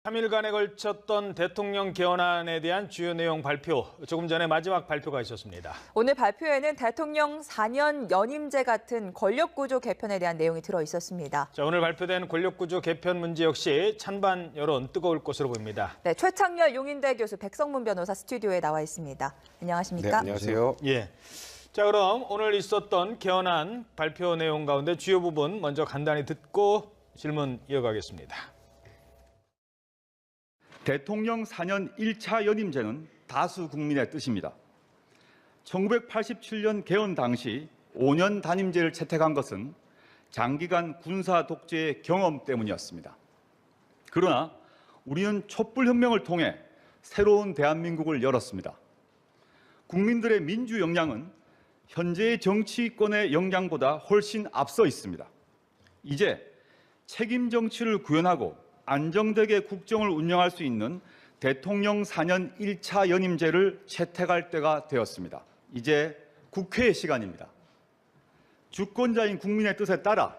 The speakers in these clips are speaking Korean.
3일간에 걸쳤던 대통령 개헌안에 대한 주요 내용 발표, 조금 전에 마지막 발표가 있었습니다. 오늘 발표에는 대통령 4년 연임제 같은 권력구조 개편에 대한 내용이 들어 있었습니다. 자, 오늘 발표된 권력구조 개편 문제 역시 찬반 여론 뜨거울 것으로 보입니다. 네, 최창렬 용인대 교수, 백성문 변호사 스튜디오에 나와 있습니다. 안녕하십니까? 네, 안녕하세요. 예. 자, 그럼 오늘 있었던 개헌안 발표 내용 가운데 주요 부분 먼저 간단히 듣고 질문 이어가겠습니다. 대통령 4년 1차 연임제는 다수 국민의 뜻입니다. 1987년 개헌 당시 5년 단임제를 채택한 것은 장기간 군사 독재의 경험 때문이었습니다. 그러나 우리는 촛불혁명을 통해 새로운 대한민국을 열었습니다. 국민들의 민주 역량은 현재의 정치권의 역량보다 훨씬 앞서 있습니다. 이제 책임 정치를 구현하고 안정되게 국정을 운영할 수 있는 대통령 4년 1차 연임제를 채택할 때가 되었습니다. 이제 국회의 시간입니다. 주권자인 국민의 뜻에 따라,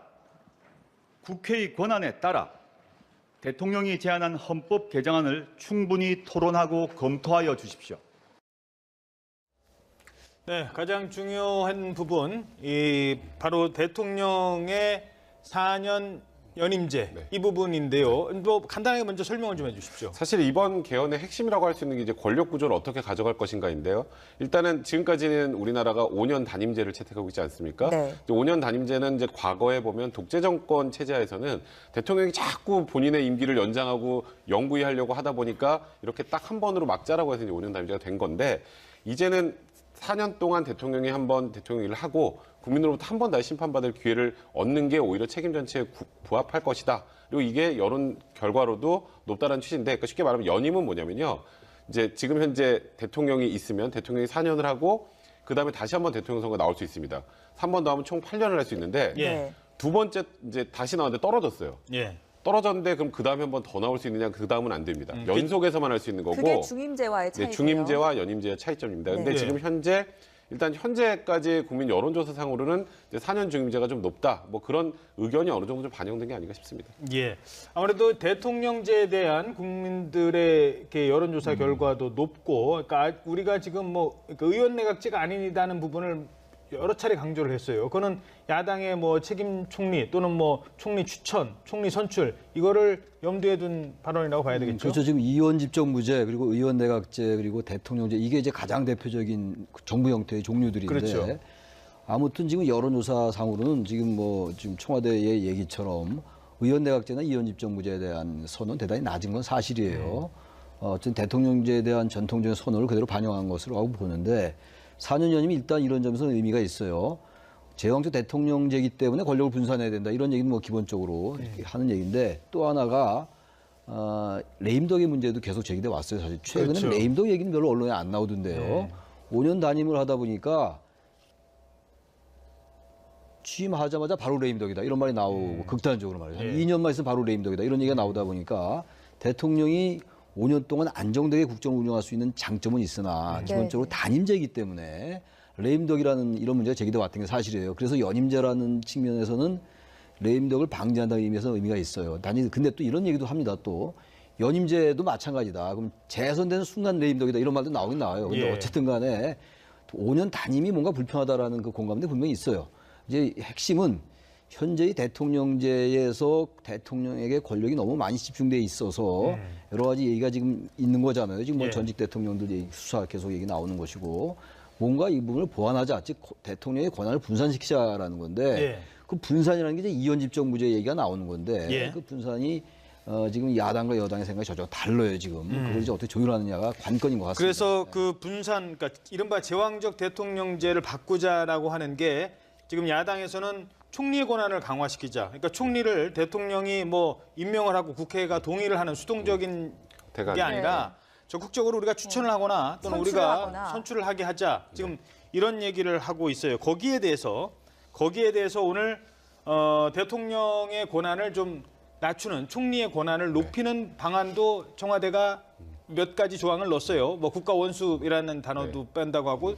국회의 권한에 따라 대통령이 제안한 헌법 개정안을 충분히 토론하고 검토하여 주십시오. 네, 가장 중요한 부분, 바로 대통령의 4년 연임제, 네. 이 부분인데요. 뭐 간단하게 먼저 설명을 좀 해주십시오. 사실 이번 개헌의 핵심이라고 할 수 있는 게 이제 권력 구조를 어떻게 가져갈 것인가인데요. 일단은 지금까지는 우리나라가 5년 단임제를 채택하고 있지 않습니까? 네. 5년 단임제는 이제 과거에 보면 독재 정권 체제하에서는 대통령이 자꾸 본인의 임기를 연장하고 영구히하려고 하다 보니까 이렇게 딱 한 번으로 막자라고 해서 이제 5년 단임제가 된 건데, 이제는 4년 동안 대통령이 한 번 대통령 일을 하고 국민으로부터 한 번 다시 심판받을 기회를 얻는 게 오히려 책임 전체에 부합할 것이다. 그리고 이게 여론 결과로도 높다는 취지인데, 그러니까 쉽게 말하면 연임은 뭐냐면요. 이제 지금 현재 대통령이 있으면 대통령이 4년을 하고 그다음에 다시 한 번 대통령 선거 나올 수 있습니다. 3번 더 하면 총 8년을 할 수 있는데, 예. 두 번째 이제 다시 나왔는데 떨어졌어요. 예. 떨어졌는데 그럼 그 다음에 한 번 더 나올 수 있느냐? 그 다음은 안 됩니다. 연속해서만 할 수 있는 거고. 그게 중임제와의 차이고요. 네, 중임제와 연임제의 차이점입니다. 근데 네. 지금 현재까지 국민 여론조사상으로는 이제 4년 중임제가 좀 높다. 뭐 그런 의견이 어느 정도 좀 반영된 게 아닌가 싶습니다. 예. 아무래도 대통령제에 대한 국민들의 이렇게 여론조사 결과도 높고, 그러니까 우리가 지금 뭐 의원 내각제가 아니다는 부분을 여러 차례 강조를 했어요. 그거는 야당의 뭐 책임 총리 또는 뭐 총리 추천, 총리 선출, 이거를 염두에 둔 발언이라고 봐야 되겠죠. 그렇죠. 지금 의원 집정부제, 그리고 의원 내각제, 그리고 대통령제, 이게 이제 가장 대표적인 정부 형태의 종류들인데, 그렇죠. 아무튼 지금 여론조사상으로는 지금 청와대의 얘기처럼 의원 내각제나 의원 집정부제에 대한 선언은 대단히 낮은 건 사실이에요. 어쨌든 대통령제에 대한 전통적인 선언을 그대로 반영한 것으로 하고 보는데, 4년 연임이 일단 이런 점에서는 의미가 있어요. 제왕적 대통령제이기 때문에 권력을 분산해야 된다, 이런 얘기는 뭐 기본적으로 이렇게 하는 얘기인데, 또 하나가 레임덕의 문제도 계속 제기돼 왔어요. 사실 최근에 그렇죠. 레임덕 얘기는 별로 언론에 안 나오던데요. 네. 5년 단임을 하다 보니까 취임하자마자 바로 레임덕이다, 이런 말이 나오고, 극단적으로 말해서 한 2년만 있으면 바로 레임덕이다, 이런 얘기가 나오다 보니까 대통령이 5년 동안 안정되게 국정을 운영할 수 있는 장점은 있으나 기본적으로 단임제이기 때문에 레임덕이라는 이런 문제가 제기돼 왔던 게 사실이에요. 그래서 연임제라는 측면에서는 레임덕을 방지한다는 의미에서 의미가 있어요. 근데 또 이런 얘기도 합니다. 또 연임제도 마찬가지다. 그럼 재선되는 순간 레임덕이다, 이런 말도 나오긴 나와요. 근데 어쨌든 간에 5년 단임이 뭔가 불편하다라는 그 공감대 분명히 있어요. 이제 핵심은 현재의 대통령제에서 대통령에게 권력이 너무 많이 집중돼 있어서 여러 가지 얘기가 지금 있는 거잖아요. 지금 뭐 전직 대통령들 얘기, 수사 계속 얘기 나오는 것이고, 뭔가 이 부분을 보완하자, 즉 대통령의 권한을 분산시키자라는 건데, 그 분산이라는 게 이제 이원 집정부제 얘기가 나오는 건데, 그 분산이 지금 야당과 여당의 생각이 전혀 달라요. 지금 그걸 이제 어떻게 조율하느냐가 관건인 것 같습니다. 그래서 그 분산, 그러니까 이른바 제왕적 대통령제를 바꾸자라고 하는 게, 지금 야당에서는 총리의 권한을 강화시키자. 그러니까 총리를 대통령이 뭐 임명을 하고 국회가 동의를 하는 수동적인 게 아니라 적극적으로 우리가 추천을 하거나 또는 우리가 선출을 하게 하자. 지금 이런 얘기를 하고 있어요. 거기에 대해서 오늘 대통령의 권한을 좀 낮추는, 총리의 권한을 높이는 방안도 청와대가 몇 가지 조항을 넣었어요. 뭐 국가 원수이라는 단어도 뺀다고 하고,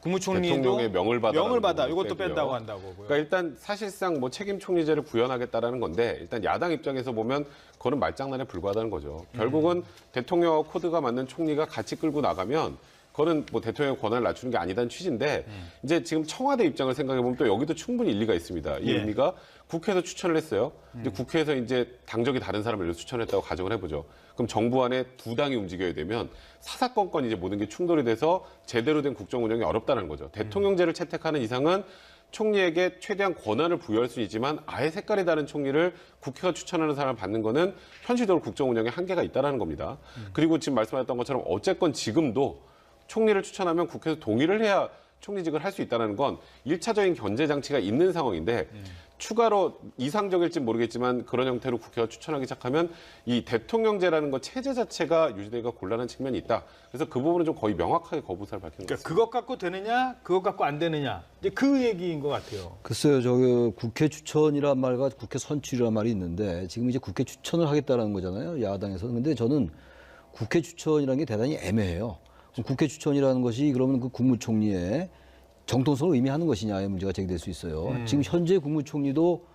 국무총리도 대통령의 명을 받아 이것도 뺀다고 한다고요. 그러니까 일단 사실상 뭐 책임 총리제를 구현하겠다라는 건데 일단 야당 입장에서 보면 그거는 말장난에 불과하다는 거죠. 결국은 대통령과 코드가 맞는 총리가 같이 끌고 나가면 그거는 뭐 대통령의 권한을 낮추는 게 아니다는 취지인데 이제 지금 청와대 입장을 생각해 보면 또 여기도 충분히 일리가 있습니다. 이 의미가 국회에서 추천을 했어요. 근데 국회에서 이제 당적이 다른 사람을 추천했다고 가정을 해보죠. 그럼 정부 안에 두 당이 움직여야 되면 사사건건 이제 모든 게 충돌이 돼서 제대로 된 국정 운영이 어렵다는 거죠. 대통령제를 채택하는 이상은 총리에게 최대한 권한을 부여할 수 있지만 아예 색깔이 다른 총리를 국회가 추천하는 사람을 받는 거는 현실적으로 국정 운영에 한계가 있다는 겁니다. 그리고 지금 말씀하셨던 것처럼 어쨌건 지금도 총리를 추천하면 국회에서 동의를 해야 총리직을 할 수 있다는 건 1차적인 견제 장치가 있는 상황인데 추가로 이상적일지 모르겠지만 그런 형태로 국회가 추천하기 시작하면 이 대통령제라는 것 체제 자체가 유지되기가 곤란한 측면이 있다. 그래서 그 부분은 좀 거의 명확하게 거부사를 밝히는 것 같습니다. 그것 갖고 되느냐, 그것 갖고 안 되느냐. 이제 그 얘기인 것 같아요. 글쎄요, 저 국회 추천이란 말과 국회 선출이란 말이 있는데 지금 이제 국회 추천을 하겠다라는 거잖아요, 야당에서는. 근데 저는 국회 추천이라는 게 대단히 애매해요. 국회 추천이라는 것이 그러면 그 국무총리의 정통성을 의미하는 것이냐의 문제가 제기될 수 있어요. 지금 현재 국무총리도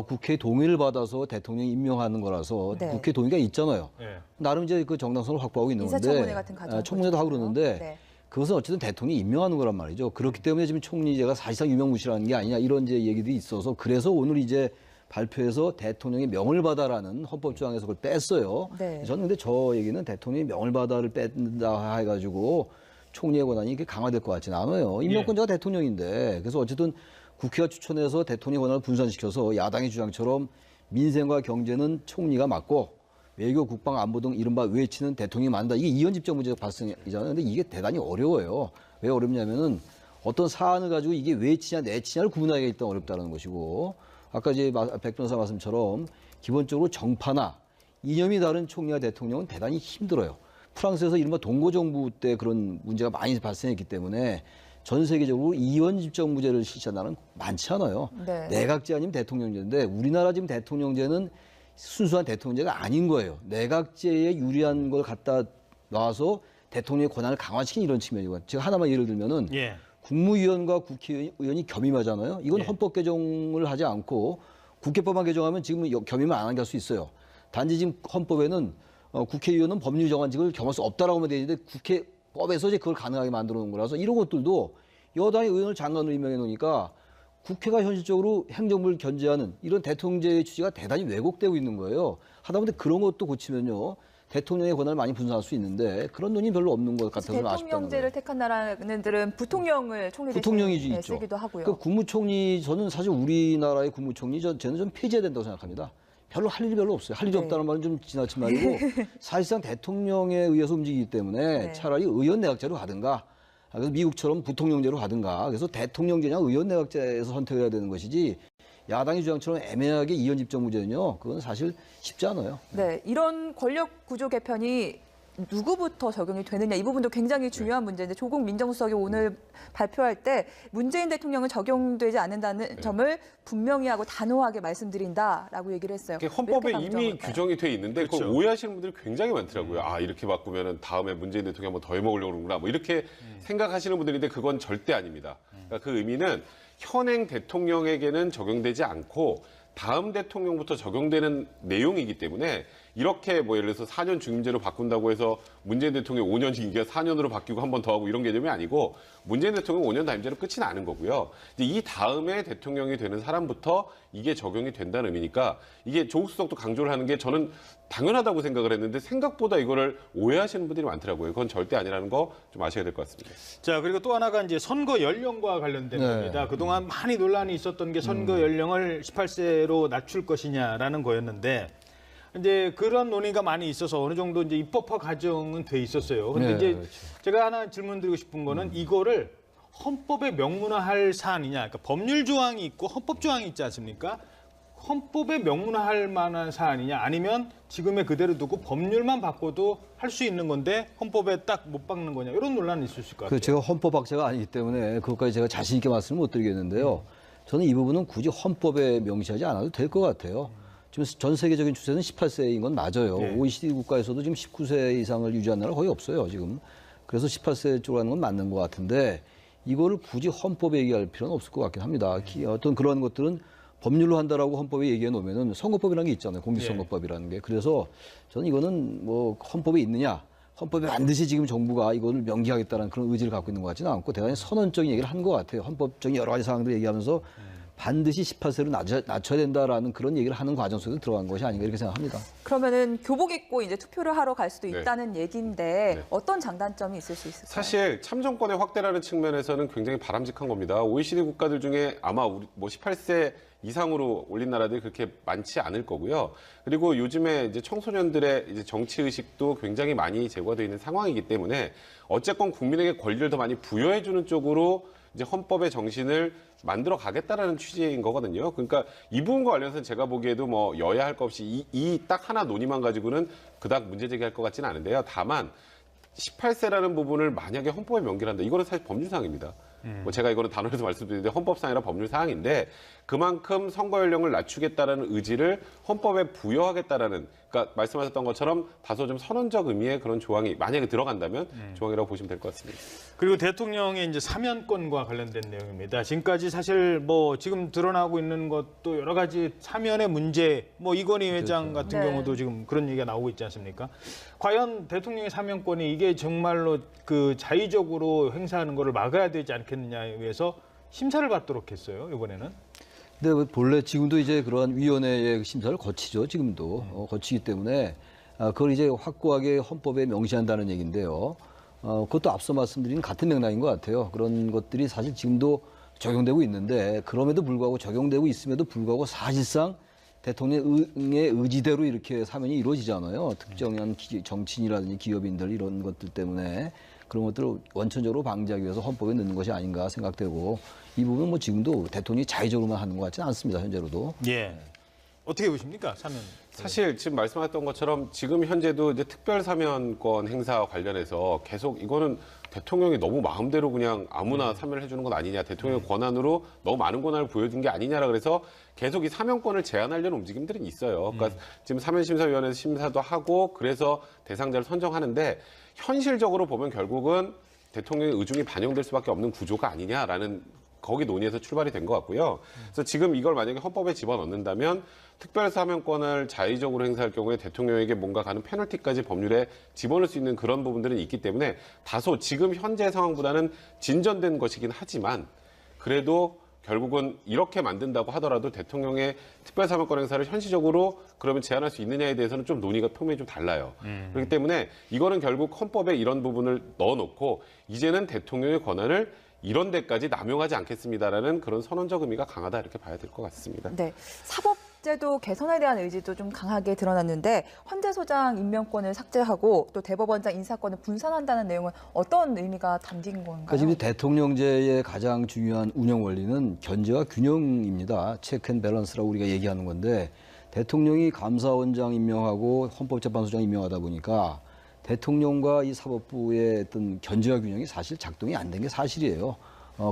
국회 동의를 받아서 대통령이 임명하는 거라서 네. 국회 동의가 있잖아요. 네. 나름 이제 그 정당성을 확보하고 있는 건데 인사청문회 같은 과정 청문회도 하고 그러는데 네. 그것은 어쨌든 대통령이 임명하는 거란 말이죠. 그렇기 때문에 지금 총리제가 사실상 유명무실한 게 아니냐 이런 이제 얘기들이 있어서 그래서 오늘 이제 발표해서 대통령이 명을 받아라는 헌법 조항에서 그걸 뺐어요. 네. 저는 근데 저 얘기는 대통령이 명을 받아를 뺀다 해가지고 총리의 권한이 이렇게 강화될 것 같지는 않아요. 임명권자가 대통령인데 그래서 어쨌든 국회가 추천해서 대통령의 권한을 분산시켜서 야당의 주장처럼 민생과 경제는 총리가 맡고 외교, 국방, 안보 등 이른바 외치는 대통령이 만다. 이게 이원집정 문제가 발생이잖아요. 근데 이게 대단히 어려워요. 왜 어렵냐면은 어떤 사안을 가지고 이게 외치냐 내치냐를 구분하기가 일단 어렵다는 것이고 아까 이제 백 변호사 말씀처럼 기본적으로 정파나 이념이 다른 총리와 대통령은 대단히 힘들어요. 프랑스에서 이른바 동고정부 때 그런 문제가 많이 발생했기 때문에 전 세계적으로 이원집정부제를 실시한다는 많지 않아요. 네. 내각제 아니면 대통령제인데 우리나라 지금 대통령제는 순수한 대통령제가 아닌 거예요. 내각제에 유리한 걸 갖다 놔서 대통령의 권한을 강화시킨 이런 측면이고 제가 하나만 예를 들면은 예. 국무위원과 국회의원이 겸임하잖아요. 이건 예. 헌법 개정을 하지 않고 국회법만 개정하면 지금 겸임을 안 하게 할 수 있어요. 단지 지금 헌법에는 국회의원은 법률 정한직을 겸할 수 없다라고만 되어 있는데 국회법에서 이제 그걸 가능하게 만들어 놓은 거라서 이런 것들도 여당의 의원을 장관으로 임명해 놓으니까 국회가 현실적으로 행정부를 견제하는 이런 대통령제의 취지가 대단히 왜곡되고 있는 거예요. 하다못해 그런 것도 고치면요. 대통령의 권한을 많이 분산할 수 있는데 그런 논의 별로 없는 것 같아서 아쉽다는 거예요. 대통령제를 택한 나라들은 부통령을 총리 부통령이 대신에 있죠. 쓰기도 하고요. 그 국무총리 저는 사실 우리나라의 국무총리 저는 좀 폐지해야 된다고 생각합니다. 별로 할 일이 별로 없어요. 할 일이 네. 없다는 말은 좀 지나친 말이고 사실상 대통령에 의해서 움직이기 때문에 네. 차라리 의원 내각제로 가든가 그래서 미국처럼 부통령제로 가든가 그래서 대통령제냐 의원 내각제에서 선택을 해야 되는 것이지 야당의 주장처럼 애매하게 이원집정부제는요. 그건 사실 쉽지 않아요. 네, 이런 권력 구조 개편이 누구부터 적용이 되느냐 이 부분도 굉장히 중요한 문제인데 조국 민정수석이 오늘 발표할 때 문재인 대통령은 적용되지 않는다는 점을 분명히 하고 단호하게 말씀드린다라고 얘기를 했어요. 헌법에 이렇게 이미 강조한 걸까요? 규정이 돼 있는데 그걸 그렇죠. 오해하시는 분들이 굉장히 많더라고요. 아 이렇게 바꾸면은 다음에 문재인 대통령 한번 더 해먹으려고 그러구나. 뭐 이렇게 생각하시는 분들인데 그건 절대 아닙니다. 그러니까 그 의미는 현행 대통령에게는 적용되지 않고 다음 대통령부터 적용되는 내용이기 때문에 이렇게 뭐 예를 들어서 4년 중임제로 바꾼다고 해서 문재인 대통령 5년 임기가 4년으로 바뀌고 한 번 더 하고 이런 개념이 아니고 문재인 대통령 5년 단임제로 끝이 나는 거고요. 이제 이 다음에 대통령이 되는 사람부터 이게 적용이 된다는 의미니까 이게 조국 수석도 강조를 하는 게 저는 당연하다고 생각을 했는데 생각보다 이거를 오해하시는 분들이 많더라고요. 그건 절대 아니라는 거 좀 아셔야 될 것 같습니다. 자, 그리고 또 하나가 이제 선거 연령과 관련된 겁니다. 그동안 많이 논란이 있었던 게 선거 연령을 18세로 낮출 것이냐라는 거였는데 이제 그런 논의가 많이 있어서 어느 정도 이제 입법화 과정은 돼 있었어요. 근데 네, 이제 그렇죠. 제가 하나 질문 드리고 싶은 거는 이거를 헌법에 명문화할 사안이냐. 그러니까 법률 조항이 있고 헌법 조항이 있지 않습니까? 헌법에 명문화할 만한 사안이냐 아니면 지금의 그대로 두고 법률만 바꿔도 할 수 있는 건데 헌법에 딱 못 박는 거냐 이런 논란이 있을 것 같아요. 제가 헌법학자가 아니기 때문에 그것까지 제가 자신 있게 말씀을 못 드리겠는데요. 저는 이 부분은 굳이 헌법에 명시하지 않아도 될 것 같아요. 지금 전 세계적인 추세는 18세인 건 맞아요. 네. OECD 국가에서도 지금 19세 이상을 유지하는 나라 거의 없어요, 지금. 그래서 18세 쪽으로 하는 건 맞는 것 같은데 이거를 굳이 헌법에 얘기할 필요는 없을 것 같긴 합니다. 어떤 그런 것들은 법률로 한다라고 헌법에 얘기해 놓으면은 선거법이라는 게 있잖아요. 공직선거법이라는 게. 그래서 저는 이거는 뭐 헌법에 있느냐, 헌법에 반드시 지금 정부가 이거를 명기하겠다는 그런 의지를 갖고 있는 것 같지는 않고 대단히 선언적인 얘기를 한 것 같아요. 헌법적인 여러 가지 사항들을 얘기하면서 반드시 18세로 낮춰야 된다라는 그런 얘기를 하는 과정 속에 들어간 것이 아닌가 이렇게 생각합니다. 그러면은 교복 입고 이제 투표를 하러 갈 수도 네. 있다는 얘기인데 네. 어떤 장단점이 있을 수 있을까요? 사실 참정권의 확대라는 측면에서는 굉장히 바람직한 겁니다. OECD 국가들 중에 아마 우리 뭐 18세 이상으로 올린 나라들이 그렇게 많지 않을 거고요. 그리고 요즘에 이제 청소년들의 이제 정치 의식도 굉장히 많이 제고되어 있는 상황이기 때문에 어쨌건 국민에게 권리를 더 많이 부여해주는 쪽으로 이제 헌법의 정신을 만들어 가겠다라는 취지인 거거든요. 그러니까 이 부분과 관련해서는 제가 보기에도 뭐 여야 할 것 없이 이 딱 하나 논의만 가지고는 그닥 문제 제기할 것 같지는 않은데요. 다만 18세라는 부분을 만약에 헌법에 명기를 한다. 이거는 사실 법률사항입니다. 뭐 제가 이거는 단어에서 말씀드리는데 헌법상이라 법률사항인데 그만큼 선거 연령을 낮추겠다라는 의지를 헌법에 부여하겠다라는 그러니까 말씀하셨던 것처럼 다소 좀 선언적 의미의 그런 조항이 만약에 들어간다면 조항이라고 보시면 될 것 같습니다. 그리고 대통령의 이제 사면권과 관련된 내용입니다. 지금까지 사실 뭐 지금 드러나고 있는 것도 여러 가지 사면의 문제, 뭐 이건희 회장 같은 네. 경우도 지금 그런 얘기가 나오고 있지 않습니까? 과연 대통령의 사면권이 이게 정말로 그 자의적으로 행사하는 거를 막아야 되지 않겠느냐에 의해서 심사를 받도록 했어요, 이번에는. 근데 본래 지금도 이제 그러한 위원회의 심사를 거치죠. 지금도 거치기 때문에 그걸 이제 확고하게 헌법에 명시한다는 얘기인데요. 그것도 앞서 말씀드린 같은 맥락인 것 같아요. 그런 것들이 사실 지금도 적용되고 있는데 그럼에도 불구하고 적용되고 있음에도 불구하고 사실상 대통령의 의지대로 이렇게 사면이 이루어지잖아요. 특정한 정치인이라든지 기업인들 이런 것들 때문에 그런 것들을 원천적으로 방지하기 위해서 헌법에 넣는 것이 아닌가 생각되고 이 부분은 뭐 지금도 대통령이 자의적으로만 하는 것 같지는 않습니다. 현재로도. 예. 어떻게 보십니까, 사면? 사실 지금 말씀하셨던 것처럼 지금 현재도 이제 특별사면권 행사 관련해서 계속 이거는 대통령이 너무 마음대로 그냥 아무나 사면을 해주는 건 아니냐, 대통령의 권한으로 너무 많은 권한을 보여준 게 아니냐라 그래서 계속 이 사면권을 제한하려는 움직임들은 있어요. 그러니까 지금 사면심사위원회에서 심사도 하고 그래서 대상자를 선정하는데 현실적으로 보면 결국은 대통령의 의중이 반영될 수밖에 없는 구조가 아니냐라는 거기 논의에서 출발이 된 것 같고요. 그래서 지금 이걸 만약에 헌법에 집어넣는다면 특별사면권을 자의적으로 행사할 경우에 대통령에게 뭔가 가는 페널티까지 법률에 집어넣을 수 있는 그런 부분들은 있기 때문에 다소 지금 현재 상황보다는 진전된 것이긴 하지만 그래도 결국은 이렇게 만든다고 하더라도 대통령의 특별사면권 행사를 현실적으로 그러면 제한할 수 있느냐에 대해서는 좀 논의가 표면이 좀 달라요. 그렇기 때문에 이거는 결국 헌법에 이런 부분을 넣어놓고 이제는 대통령의 권한을 이런 데까지 남용하지 않겠습니다라는 그런 선언적 의미가 강하다 이렇게 봐야 될 것 같습니다. 네, 사법제도 개선에 대한 의지도 좀 강하게 드러났는데 헌재소장 임명권을 삭제하고 또 대법원장 인사권을 분산한다는 내용은 어떤 의미가 담긴 건가요? 그러니까 지금 대통령제의 가장 중요한 운영 원리는 견제와 균형입니다. 체크 앤 밸런스라고 우리가 얘기하는 건데 대통령이 감사원장 임명하고 헌법재판소장 임명하다 보니까 대통령과 이 사법부의 어떤 견제와 균형이 사실 작동이 안 된 게 사실이에요.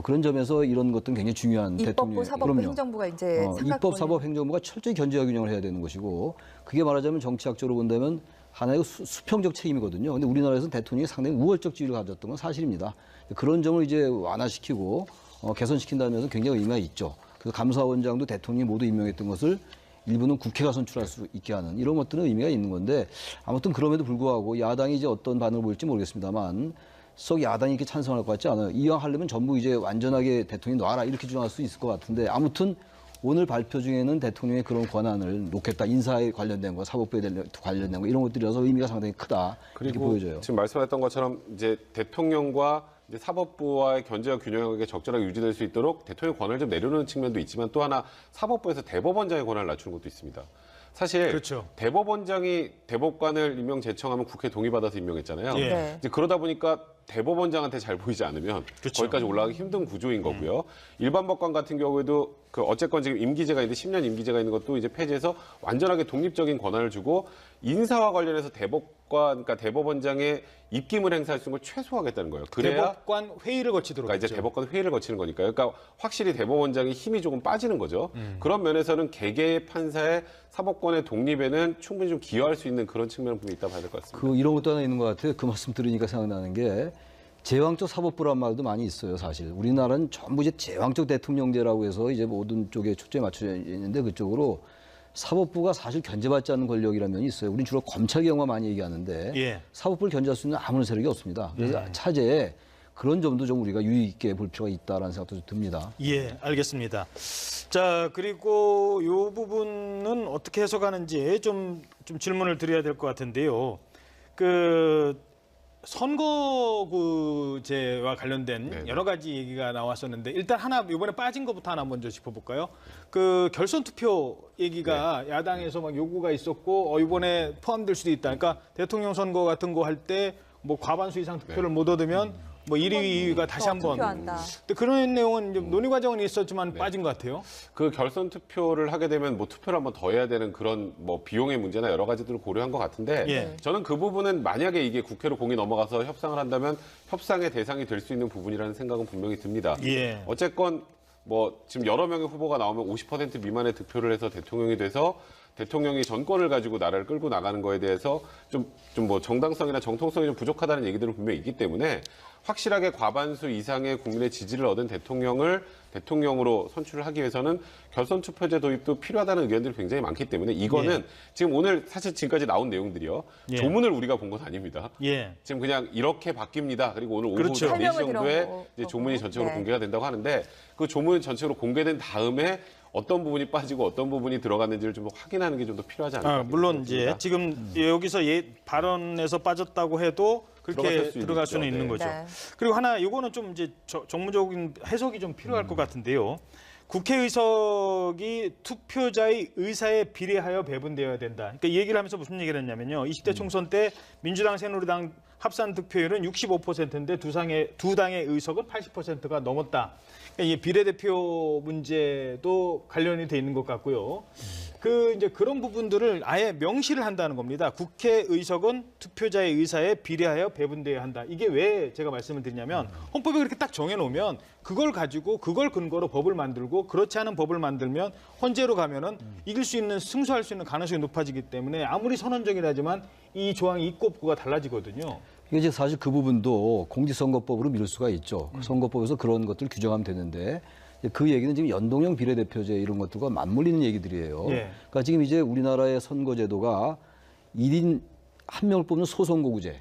그런 점에서 이런 것들은 굉장히 중요한 입법부, 대통령의 사법부, 그럼요. 행정부가 이제 입법, 사법, 행정부가 철저히 견제와 균형을 해야 되는 것이고 그게 말하자면 정치학적으로 본다면 하나의 수평적 책임이거든요. 근데 우리나라에서는 대통령이 상당히 우월적 지위를 가졌던 건 사실입니다. 그런 점을 이제 완화시키고 개선시킨다는 면에서 굉장히 의미가 있죠. 그래서 감사원장도 대통령이 모두 임명했던 것을 일부는 국회가 선출할 수 있게 하는 이런 것들은 의미가 있는 건데 아무튼 그럼에도 불구하고 야당이 이제 어떤 반응을 보일지 모르겠습니다만 썩 야당이 이렇게 찬성할 것 같지 않아요. 이왕 하려면 전부 이제 완전하게 대통령이 놔라 이렇게 주장할 수 있을 것 같은데 아무튼 오늘 발표 중에는 대통령의 그런 권한을 놓겠다. 인사에 관련된 거, 사법부에 관련된 거 이런 것들이라서 의미가 상당히 크다. 이렇게 그리고 보여져요. 지금 말씀하셨던 것처럼 이제 대통령과 이제 사법부와의 견제와 균형이 적절하게 유지될 수 있도록 대통령의 권한을 좀 내려놓는 측면도 있지만 또 하나 사법부에서 대법원장의 권한을 낮추는 것도 있습니다. 사실 그렇죠. 대법원장이 대법관을 임명 제청하면 국회 동의받아서 임명했잖아요. 예. 네. 이제 그러다 보니까 대법원장한테 잘 보이지 않으면 그렇죠. 거기까지 올라가기 힘든 구조인 거고요. 일반 법관 같은 경우에도 그 어쨌건 지금 임기제가 있는데 10년 임기제가 있는 것도 이제 폐지해서 완전하게 독립적인 권한을 주고 인사와 관련해서 그러니까 대법원장의 입김을 행사할 수 있는 걸 최소화하겠다는 거예요. 그래야 대법관 회의를 거치도록 그러니까 이제 했죠. 대법관 회의를 거치는 거니까요. 그러니까 확실히 대법원장의 힘이 조금 빠지는 거죠. 그런 면에서는 개개의 판사의 사법권의 독립에는 충분히 좀 기여할 수 있는 그런 측면은 분명히 있다 봐야 될 것 같습니다. 이런 것도 하나 있는 것 같아요. 그 말씀 들으니까 생각나는 게 제왕적 사법부란 말도 많이 있어요, 사실. 우리나라는 전부 이제 제왕적 대통령제라고 해서 이제 모든 쪽에 초점이 맞춰져 있는데 그쪽으로 사법부가 사실 견제받지 않는 권력이라는 면이 있어요. 우린 주로 검찰 경우만 많이 얘기하는데 예. 사법부를 견제할 수 있는 아무런 세력이 없습니다. 그래서 차제에 그런 점도 좀 우리가 유의 있게 볼 필요가 있다라는 생각도 좀 듭니다. 예, 알겠습니다. 자, 그리고 이 부분은 어떻게 해석하는지 좀 질문을 드려야 될 것 같은데요. 그 선거구제와 관련된 네네. 여러 가지 얘기가 나왔었는데 일단 하나 이번에 빠진 것부터 하나 먼저 짚어볼까요? 그 결선 투표 얘기가 야당에서 막 요구가 있었고 이번에 포함될 수도 있다. 그러니까 대통령 선거 같은 거 할 때 뭐 과반수 이상 투표를 못 얻으면 뭐 1위, 2위가 다시 한번. 투표한다. 근데 그런 내용은 이제 논의 과정은 있었지만 빠진 것 같아요. 그 결선 투표를 하게 되면 뭐 투표를 한번 더 해야 되는 그런 뭐 비용의 문제나 여러 가지들을 고려한 것 같은데 예. 저는 그 부분은 만약에 이게 국회로 공이 넘어가서 협상을 한다면 협상의 대상이 될 수 있는 부분이라는 생각은 분명히 듭니다. 예. 어쨌건 뭐 지금 여러 명의 후보가 나오면 50% 미만의 득표를 해서 대통령이 돼서 대통령이 전권을 가지고 나라를 끌고 나가는 거에 대해서 좀 뭐 정당성이나 정통성이 좀 부족하다는 얘기들은 분명히 있기 때문에 확실하게 과반수 이상의 국민의 지지를 얻은 대통령을 대통령으로 선출을 하기 위해서는 결선 투표제 도입도 필요하다는 의견들이 굉장히 많기 때문에 이거는 지금 오늘 사실 지금까지 나온 내용들이요. 예. 조문을 우리가 본 건 아닙니다. 예. 지금 그냥 이렇게 바뀝니다. 그리고 오늘 오후 그렇죠. 4시 설명을 정도에 들어보고. 이제 조문이 전체적으로 네. 공개가 된다고 하는데 그 조문 전체로 공개된 다음에 어떤 부분이 빠지고 어떤 부분이 들어갔는지를 좀 확인하는 게 좀 더 필요하지 않을까. 물론 이제 지금 여기서 발언에서 빠졌다고 해도 그렇게 들어갈 있죠. 수는 있는 네. 거죠. 네. 그리고 하나 이거는 좀 이제 정무적인 해석이 좀 필요할 것 같은데요. 국회의석이 투표자의 의사에 비례하여 배분되어야 된다. 그러니까 이 얘기를 하면서 무슨 얘기를 했냐면요. 20대 총선 때 민주당, 새누리당 합산 득표율은 65%인데 두 당의 의석은 80%가 넘었다. 그러니까 이 비례대표 문제도 관련이 돼 있는 것 같고요. 이제 그런 부분들을 아예 명시를 한다는 겁니다. 국회의석은 투표자의 의사에 비례하여 배분되어야 한다. 이게 왜 제가 말씀을 드리냐면 헌법에 그렇게 딱 정해놓으면 그걸 가지고 그걸 근거로 법을 만들고 그렇지 않은 법을 만들면 헌재로 가면은 이길 수 있는 승소할 수 있는 가능성이 높아지기 때문에 아무리 선언적이라지만 이 조항이 있고 없고가 달라지거든요. 이게 이제 사실 그 부분도 공직선거법으로 미룰 수가 있죠. 선거법에서 그런 것들을 규정하면 되는데 그 얘기는 지금 연동형 비례대표제 이런 것들과 맞물리는 얘기들이에요. 예. 그러니까 지금 이제 우리나라의 선거제도가 1인 한 명을 뽑는 소선거구제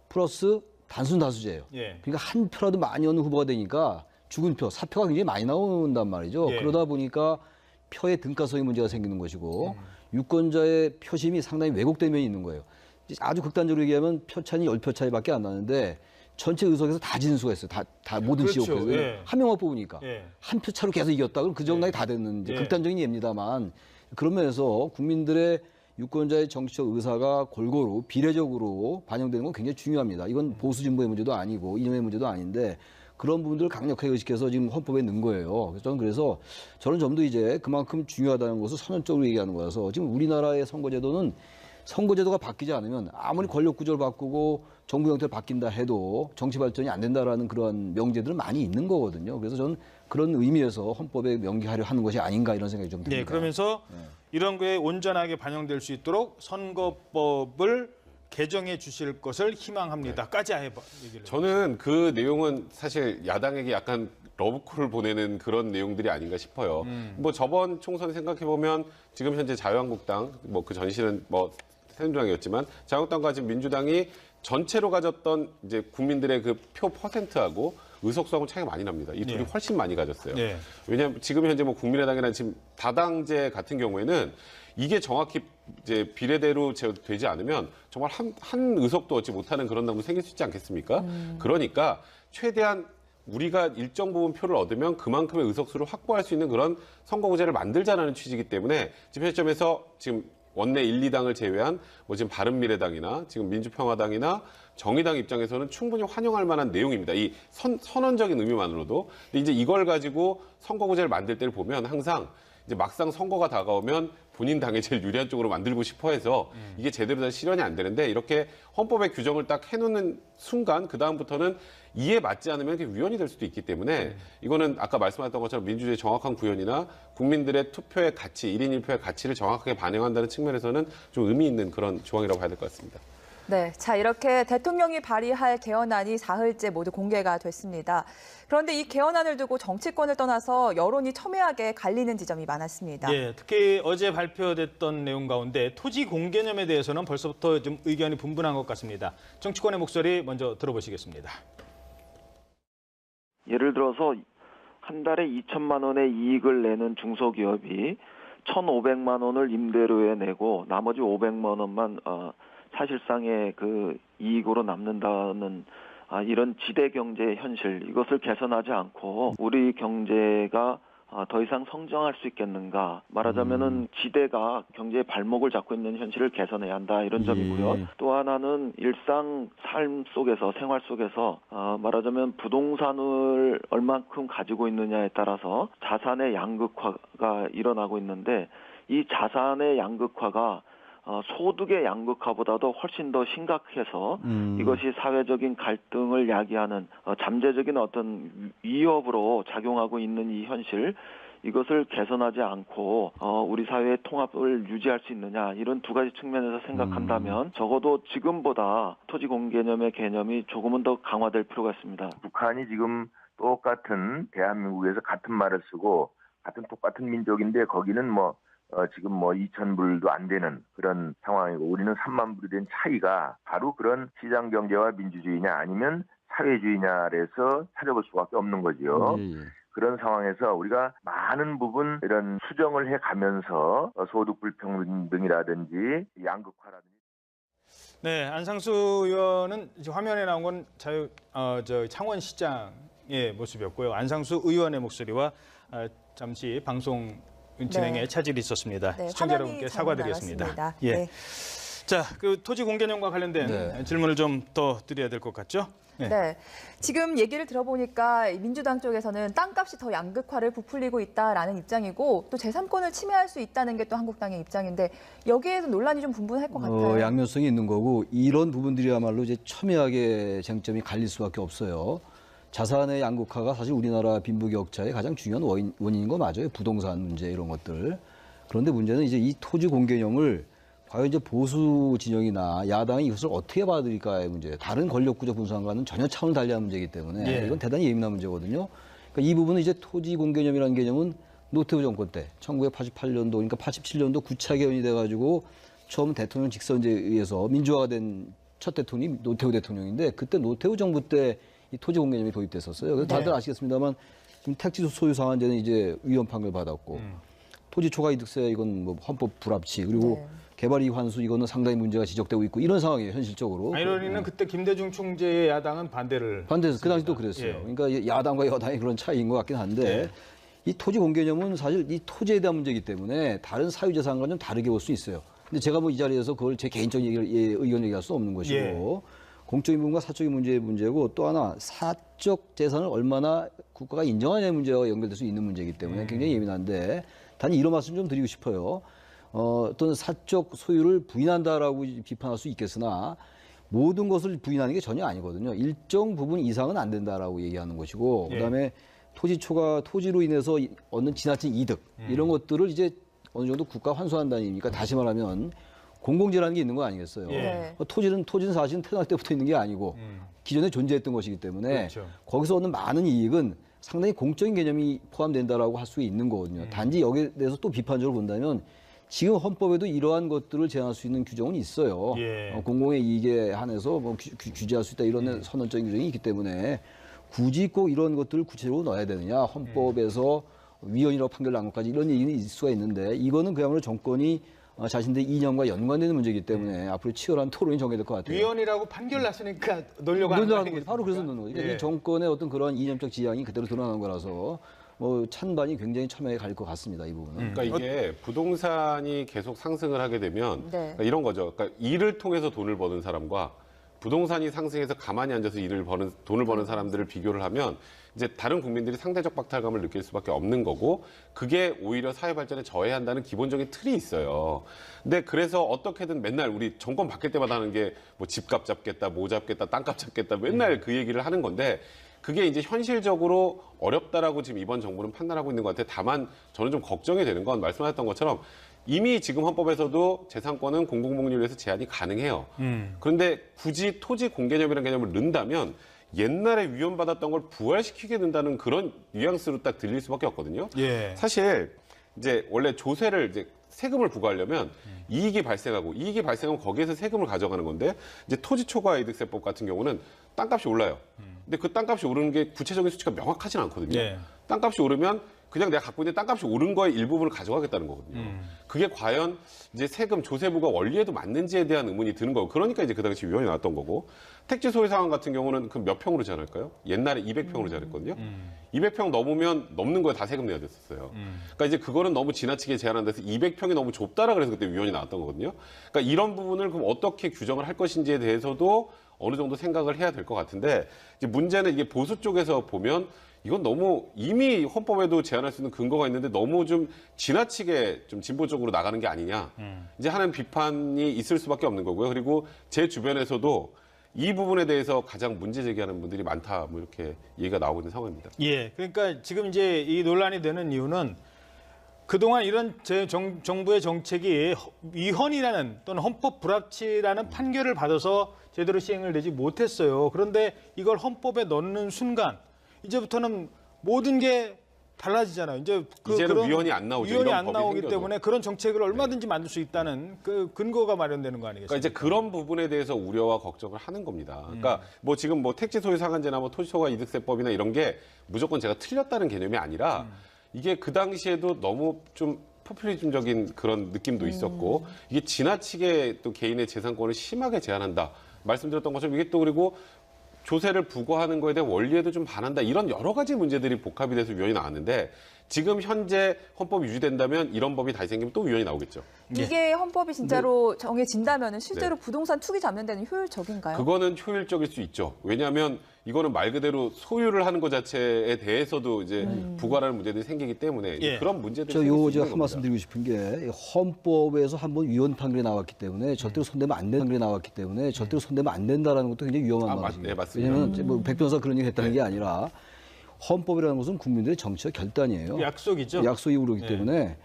플러스 단순 다수제예요. 예. 그러니까 한 표라도 많이 얻는 후보가 되니까 죽은 표, 사표가 굉장히 많이 나온단 말이죠. 예. 그러다 보니까 표의 등가성의 문제가 생기는 것이고 유권자의 표심이 상당히 왜곡된 면이 있는 거예요. 아주 극단적으로 얘기하면 표차는 10표 차이밖에 안 나는데 전체 의석에서 다 지는 수가 있어요. 다 모든 그렇죠. 지역에서 예. 한 명만 뽑으니까 예. 한 표 차로 계속 이겼다. 그럼 그 정당이 다 됐는 이제 예. 극단적인 예입니다만 그런 면에서 국민들의 유권자의 정치적 의사가 골고루 비례적으로 반영되는 건 굉장히 중요합니다. 이건 보수 진보의 문제도 아니고 이념의 문제도 아닌데 그런 부분들을 강력하게 의식해서 지금 헌법에 넣은 거예요. 그래서 저는 점도 이제 그만큼 중요하다는 것을 선언적으로 얘기하는 거라서 지금 우리나라의 선거제도는 선거제도가 바뀌지 않으면 아무리 권력 구조를 바꾸고 정부 형태를 바뀐다 해도 정치 발전이 안 된다라는 그런 명제들은 많이 있는 거거든요. 그래서 저는 그런 의미에서 헌법에 명기하려 하는 것이 아닌가 이런 생각이 좀 듭니다. 네, 그러면서 이런 거에 온전하게 반영될 수 있도록 선거법을 개정해 주실 것을 희망합니다.까지 해봐 얘기를. 저는 그 내용은 사실 야당에게 약간 러브콜을 보내는 그런 내용들이 아닌가 싶어요. 뭐 저번 총선 생각해 보면 지금 현재 자유한국당 뭐 그 전실은 뭐 새누리당이었지만 자유한국당과 지금 민주당이 전체로 가졌던 이제 국민들의 그 표 퍼센트하고 의석수하고 차이가 많이 납니다. 이 둘이 네. 훨씬 많이 가졌어요. 네. 왜냐하면 지금 현재 뭐 국민의당이나 지금 다당제 같은 경우에는 이게 정확히 이제 비례대로 되지 않으면 정말 한 의석도 얻지 못하는 그런 당도 생길 수 있지 않겠습니까? 그러니까 최대한 우리가 일정 부분 표를 얻으면 그만큼의 의석수를 확보할 수 있는 그런 선거구제를 만들자라는 취지이기 때문에 지금 현점에서 지금 원내 1, 2당을 제외한 뭐 지금 바른미래당이나 지금 민주평화당이나 정의당 입장에서는 충분히 환영할 만한 내용입니다. 이 선언적인 의미만으로도. 근데 이제 이걸 가지고 선거구제를 만들 때를 보면 항상 이제 막상 선거가 다가오면 본인 당에 제일 유리한 쪽으로 만들고 싶어 해서 이게 제대로 된 실현이 안 되는데 이렇게 헌법의 규정을 딱 해놓는 순간 그다음부터는 이에 맞지 않으면 그게 위헌이 될 수도 있기 때문에 이거는 아까 말씀하셨던 것처럼 민주주의의 정확한 구현이나 국민들의 투표의 가치, 1인 1표의 가치를 정확하게 반영한다는 측면에서는 좀 의미 있는 그런 조항이라고 봐야 될 것 같습니다. 네, 자 이렇게 대통령이 발의할 개헌안이 사흘째 모두 공개가 됐습니다. 그런데 이 개헌안을 두고 정치권을 떠나서 여론이 첨예하게 갈리는 지점이 많았습니다. 예, 특히 어제 발표됐던 내용 가운데 토지 공개념에 대해서는 벌써부터 좀 의견이 분분한 것 같습니다. 정치권의 목소리 먼저 들어보시겠습니다. 예를 들어서 한 달에 2천만 원의 이익을 내는 중소기업이 1,500만 원을 임대료에 내고 나머지 500만 원만 사실상의 그 이익으로 남는다는 이런 지대 경제의 현실, 이것을 개선하지 않고 우리 경제가 더 이상 성장할 수 있겠는가. 말하자면은 지대가 경제의 발목을 잡고 있는 현실을 개선해야 한다, 이런 점이고요. 또 하나는 일상 삶 속에서, 생활 속에서 말하자면 부동산을 얼만큼 가지고 있느냐에 따라서 자산의 양극화가 일어나고 있는데, 이 자산의 양극화가 소득의 양극화보다도 훨씬 더 심각해서 이것이 사회적인 갈등을 야기하는 잠재적인 어떤 위협으로 작용하고 있는 이 현실, 이것을 개선하지 않고 우리 사회의 통합을 유지할 수 있느냐, 이런 두 가지 측면에서 생각한다면 적어도 지금보다 토지 공개념의 개념이 조금은 더 강화될 필요가 있습니다. 북한이 지금 똑같은 대한민국에서 같은 말을 쓰고 똑같은 민족인데 거기는 지금 2,000불도 안 되는 그런 상황이고 우리는 3만 불이 된 차이가 바로 그런 시장 경제와 민주주의냐 아니면 사회주의냐에서 찾아볼 수밖에 없는 거죠. 그런 상황에서 우리가 많은 부분 이런 수정을 해가면서 소득 불평등이라든지 양극화라든지. 네, 안상수 의원은 이제 화면에 나온 건 창원시장의 모습이었고요. 안상수 의원의 목소리와 잠시 방송 진행에 차질이 있었습니다. 네, 시청자 여러분께 사과드리겠습니다. 예. 네. 자, 그 토지 공개념과 관련된 질문을 좀 더 드려야 될 것 같죠? 네. 네. 지금 얘기를 들어보니까 민주당 쪽에서는 땅값이 더 양극화를 부풀리고 있다라는 입장이고 또 제3권을 침해할 수 있다는 게 또 한국당의 입장인데 여기에서 논란이 좀 분분할 것 같아요. 양면성이 있는 거고 이런 부분들이야말로 이제 첨예하게 쟁점이 갈릴 수밖에 없어요. 자산의 양극화가 사실 우리나라 빈부격차의 가장 중요한 원인인 거 맞아요. 부동산 문제 이런 것들. 그런데 문제는 이제 이 토지 공개념을 과연 이제 보수 진영이나 야당이 이것을 어떻게 받아들일까의 문제. 다른 권력구조 분산과는 전혀 차원을 달리한 문제이기 때문에 이건 대단히 예민한 문제거든요. 그러니까 이 부분은 이제 토지 공개념이라는 개념은 노태우 정권 때 1988년도 그러니까 87년도 9차 개헌이 돼가지고 처음 대통령 직선제에 의해서 민주화가 된 첫 대통령이 노태우 대통령인데 그때 노태우 정부 때 이 토지 공개념이 도입됐었어요. 그래서 다들 아시겠습니다만 지금 택지 소유 상한제는 이제 위헌 판결 받았고 토지 초과 이득세 이건 헌법 불합치 그리고 개발 이익 환수 이거는 상당히 문제가 지적되고 있고 이런 상황이에요 현실적으로. 아이러니는 그때 김대중 총재의 야당은 반대해서 그 당시도 그랬어요. 그러니까 야당과 여당의 그런 차이인 것 같긴 한데 이 토지 공개념은 사실 이 토지에 대한 문제이기 때문에 다른 사유재산과 좀 다르게 볼 수 있어요. 근데 제가 이 자리에서 그걸 제 개인적인 의견 얘기할 수 없는 것이고 공적인 부분과 사적인 문제의 문제고 또 하나 사적 재산을 얼마나 국가가 인정하냐의 문제와 연결될 수 있는 문제이기 때문에 굉장히 예민한데 단지 이런 말씀 좀 드리고 싶어요. 어떤 사적 소유를 부인한다라고 비판할 수 있겠으나 모든 것을 부인하는 게 전혀 아니거든요. 일정 부분 이상은 안 된다라고 얘기하는 것이고 그다음에 토지로 인해서 얻는 지나친 이득 이런 것들을 이제 어느 정도 국가 환수한다는 얘기니까 다시 말하면 공공재라는 게 있는 거 아니겠어요? 토지는 사실은 태어날 때부터 있는 게 아니고 기존에 존재했던 것이기 때문에 거기서 얻는 많은 이익은 상당히 공적인 개념이 포함된다라고 할 수 있는 거거든요. 단지 여기에 대해서 또 비판적으로 본다면 지금 헌법에도 이러한 것들을 제한할 수 있는 규정은 있어요. 공공의 이익에 한해서 규제할 수 있다 이런 선언적인 규정이 있기 때문에 굳이 꼭 이런 것들을 구체적으로 넣어야 되느냐 헌법에서 위헌이라고 판결 난 것까지 이런 얘기는 있을 수가 있는데 이거는 그야말로 정권이 자신들의 이념과 연관되는 문제이기 때문에 앞으로 치열한 토론이 정해질 것 같아요. 위헌이라고 판결 났으니까 넣으려고 하는 거죠. 바로 그래서 넣는 거죠. 그러니까 이 정권의 어떤 그런 이념적 지향이 그대로 드러나는 거라서 찬반이 굉장히 첨예하게 갈릴 것 같습니다. 이 부분은. 그러니까 이게 부동산이 계속 상승을 하게 되면 그러니까 이런 거죠. 그러니까 일을 통해서 돈을 버는 사람과 부동산이 상승해서 가만히 앉아서 돈을 버는 사람들을 비교를 하면 이제 다른 국민들이 상대적 박탈감을 느낄 수밖에 없는 거고 그게 오히려 사회 발전에 저해한다는 기본적인 틀이 있어요. 근데 그래서 어떻게든 맨날 우리 정권 바뀔 때마다 하는 게 뭐 집값 잡겠다, 뭐 잡겠다, 땅값 잡겠다 맨날 그 얘기를 하는 건데 그게 이제 현실적으로 어렵다라고 지금 이번 정부는 판단하고 있는 것 같아요. 다만 저는 좀 걱정이 되는 건 말씀하셨던 것처럼 이미 지금 헌법에서도 재산권은 공공복리를 위해서 제한이 가능해요. 그런데 굳이 토지 공개념이라는 개념을 넣는다면 옛날에 위헌받았던 걸 부활시키게 된다는 그런 뉘앙스로 딱 들릴 수밖에 없거든요. 예. 사실 이제 원래 조세를 이제 세금을 부과하려면 이익이 발생하면 거기에서 세금을 가져가는 건데 이제 토지 초과 이득세법 같은 경우는 땅값이 올라요. 근데 그 땅값이 오르는 게 구체적인 수치가 명확하진 않거든요. 예. 땅값이 오르면 그냥 내가 갖고 있는 땅값이 오른 거의 일부분을 가져가겠다는 거거든요. 그게 과연 이제 세금 조세부가 원리에도 맞는지에 대한 의문이 드는 거고, 그러니까 이제 그 당시 위헌이 나왔던 거고, 택지 소유 상황 같은 경우는 그 몇 평으로 제한할까요? 옛날에 200평으로 제한했거든요. 200평 넘으면 넘는 거에 다 세금 내야 됐었어요. 그러니까 이제 그거는 너무 지나치게 제한한 데서 200평이 너무 좁다라 그래서 그때 위헌이 나왔던 거거든요. 그러니까 이런 부분을 그럼 어떻게 규정을 할 것인지에 대해서도 어느 정도 생각을 해야 될 것 같은데, 이제 문제는 이게 보수 쪽에서 보면 이건 너무 이미 헌법에도 제한할 수 있는 근거가 있는데 너무 좀 지나치게 좀 진보 쪽으로 나가는 게 아니냐 이제 하는 비판이 있을 수밖에 없는 거고요. 그리고 제 주변에서도 이 부분에 대해서 가장 문제 제기하는 분들이 많다, 뭐 이렇게 얘기가 나오고 있는 상황입니다. 예, 그러니까 지금 이제 이 논란이 되는 이유는 그동안 이런 정부의 정책이 위헌이라는 또는 헌법 불합치라는 판결을 받아서 제대로 시행을 되지 못했어요. 그런데 이걸 헌법에 넣는 순간 이제부터는 모든 게 달라지잖아요. 이제는 그런 위헌이 안 나오죠. 위헌이 이런 안 법이 나오기 생겨도. 때문에 그런 정책을 얼마든지 만들 수 있다는 그 근거가 마련되는 거 아니겠습니까? 그러니까 이제 그런 부분에 대해서 우려와 걱정을 하는 겁니다. 그러니까 뭐 지금 뭐 택지 소유 상한제나 뭐 토지 초과 이득세법이나 이런 게 무조건 제가 틀렸다는 개념이 아니라 이게 그 당시에도 너무 좀 포퓰리즘적인 그런 느낌도 있었고, 이게 지나치게 또 개인의 재산권을 심하게 제한한다. 말씀드렸던 것처럼 이게 또 그리고 조세를 부과하는 거에 대한 원리에도 좀 반한다. 이런 여러 가지 문제들이 복합이 돼서 위헌이 나왔는데, 지금 현재 헌법이 유지된다면 이런 법이 다시 생기면 또 위헌이 나오겠죠. 이게 헌법이 진짜로 정해진다면 실제로 부동산 투기 잡는 데는 효율적인가요? 그거는 효율적일 수 있죠. 왜냐하면 이거는 말 그대로 소유를 하는 것 자체에 대해서도 이제 부과라는 문제들이 생기기 때문에 이제 예. 그런 문제들이 저 생길 수 요 있는 제가 한 겁니다. 말씀 드리고 싶은 게 헌법에서 한번 위헌 판결이 나왔기 때문에 절대로 손대면 안 되는 판결이 나왔기 때문에 절대로 손대면 안 된다라는 것도 굉장히 위험한 말이에요. 네, 맞습니다. 왜냐하면 뭐 백 변호사 그런 얘기 했다는 게 아니라 헌법이라는 것은 국민들의 정치적 결단이에요. 약속이죠. 약속이 그러기 때문에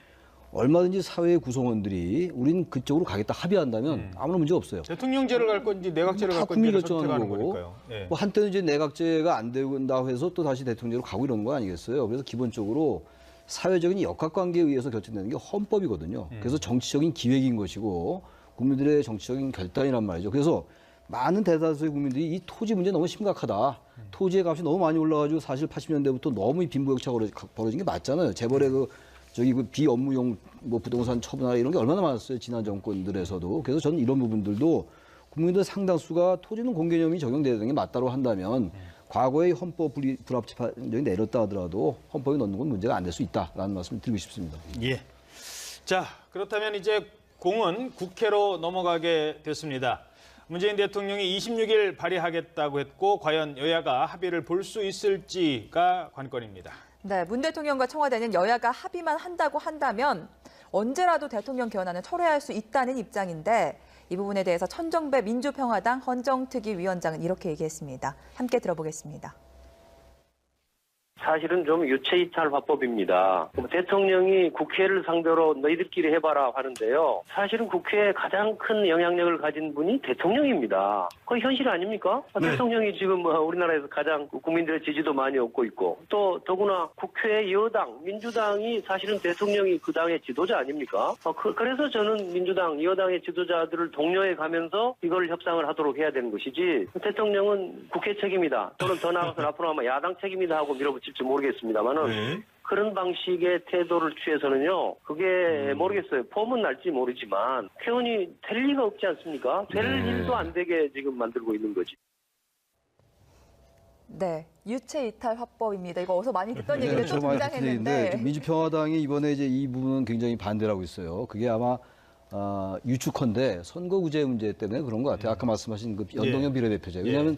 얼마든지 사회의 구성원들이 우린 그쪽으로 가겠다 합의한다면 아무런 문제 없어요. 대통령제를 갈 건지 내각제를 다 갈 국민이 건지를 결정하는 선택하는 거고, 거니까요. 예. 뭐 한때는 이제 내각제가 안 된다고 해서 또 다시 대통령제로 가고 이런 거 아니겠어요. 그래서 기본적으로 사회적인 역학관계에 의해서 결정되는 게 헌법이거든요. 그래서 정치적인 기획인 것이고 국민들의 정치적인 결단이란 말이죠. 그래서 많은 대다수의 국민들이 이 토지 문제 너무 심각하다. 토지의 값이 너무 많이 올라가지고 사실 80년대부터 너무 이 빈부격차가 벌어진 게 맞잖아요. 재벌의 그 비업무용 뭐 부동산 처분하라 이런 게 얼마나 많았어요. 지난 정권들에서도. 그래서 저는 이런 부분들도 국민들 상당수가 토지는 공개념이 적용돼야 되는 게 맞다고 한다면 과거의 헌법 불합치 판정이 내렸다 하더라도 헌법에 넣는 건 문제가 안 될 수 있다라는 말씀을 드리고 싶습니다. 예. 자, 그렇다면 이제 공은 국회로 넘어가게 됐습니다. 문재인 대통령이 26일 발의하겠다고 했고 과연 여야가 합의를 볼 수 있을지가 관건입니다. 네, 문 대통령과 청와대는 여야가 합의만 한다고 한다면 언제라도 대통령 개헌안을 철회할 수 있다는 입장인데 이 부분에 대해서 천정배 민주평화당 헌정특위위원장은 이렇게 얘기했습니다. 함께 들어보겠습니다. 사실은 좀 유체이탈 화법입니다. 대통령이 국회를 상대로 너희들끼리 해봐라 하는데요. 사실은 국회에 가장 큰 영향력을 가진 분이 대통령입니다. 그거 현실 아닙니까? 네. 대통령이 지금 우리나라에서 가장 국민들의 지지도 많이 얻고 있고 또 더구나 국회 여당, 민주당이 사실은 대통령이 그 당의 지도자 아닙니까? 그래서 저는 민주당, 여당의 지도자들을 독려해 가면서 이걸 협상을 하도록 해야 되는 것이지 대통령은 국회 책임이다. 또는 더 나아가서 앞으로 아마 야당 책임이다 하고 밀어붙일지 모르겠습니다만은 그런 방식의 태도를 취해서는요. 그게 모르겠어요. 폼은 날지 모르지만 개헌이 될 리가 없지 않습니까? 될 일도 안 되게 지금 만들고 있는 거지. 네, 유체이탈 화법입니다. 이거 어서 많이 듣던 얘기를 또 저도 많이 듣던 얘기인데 등장했는데 민주평화당이 이번에 이제 이 부분은 굉장히 반대를 하고 있어요. 그게 아마 유축헌데 선거구제 문제 때문에 그런 것 같아요. 아까 말씀하신 그 연동형 비례대표제. 왜냐하면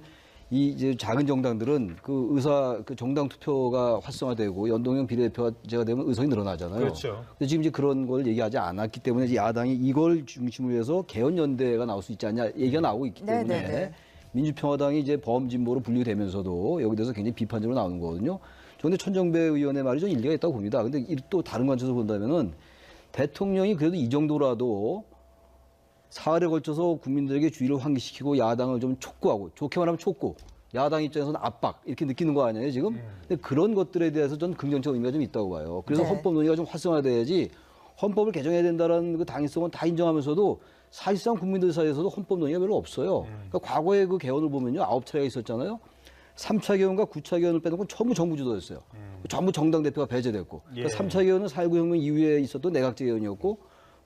이 이제 작은 정당들은 그 정당 투표가 활성화되고 연동형 비례대표제가 되면 의석이 늘어나잖아요. 그렇죠. 근데 지금 이제 그런 걸 얘기하지 않았기 때문에 이제 야당이 이걸 중심으로 해서 개헌연대가 나올 수 있지 않냐 얘기가 나오고 있기 때문에 네네네. 민주평화당이 이제 범진보로 분류되면서도 여기 대해서 굉장히 비판적으로 나오는 거거든요. 그런데 천정배 의원의 말이 좀 일리가 있다고 봅니다. 근데 또 다른 관점에서 본다면은 대통령이 그래도 이 정도라도 사흘에 걸쳐서 국민들에게 주의를 환기시키고 야당을 좀 촉구하고, 좋게 말하면 촉구, 야당 입장에서는 압박 이렇게 느끼는 거 아니에요 지금? 근데 그런 것들에 대해서 저는 긍정적 의미가 좀 있다고 봐요. 그래서 네. 헌법 논의가 좀 활성화돼야지 헌법을 개정해야 된다는 그 당위성은 다 인정하면서도 사실상 국민들 사이에서도 헌법 논의가 별로 없어요. 그러니까 과거에 그 개헌을 보면요 9차례가 있었잖아요. 3차 개헌과 9차 개헌을 빼놓고 전부 정부 주도였어요. 전부 정당 대표가 배제됐고. 그러니까 3차 개헌은 4.19 혁명 이후에 있었던 내각제 개헌이었고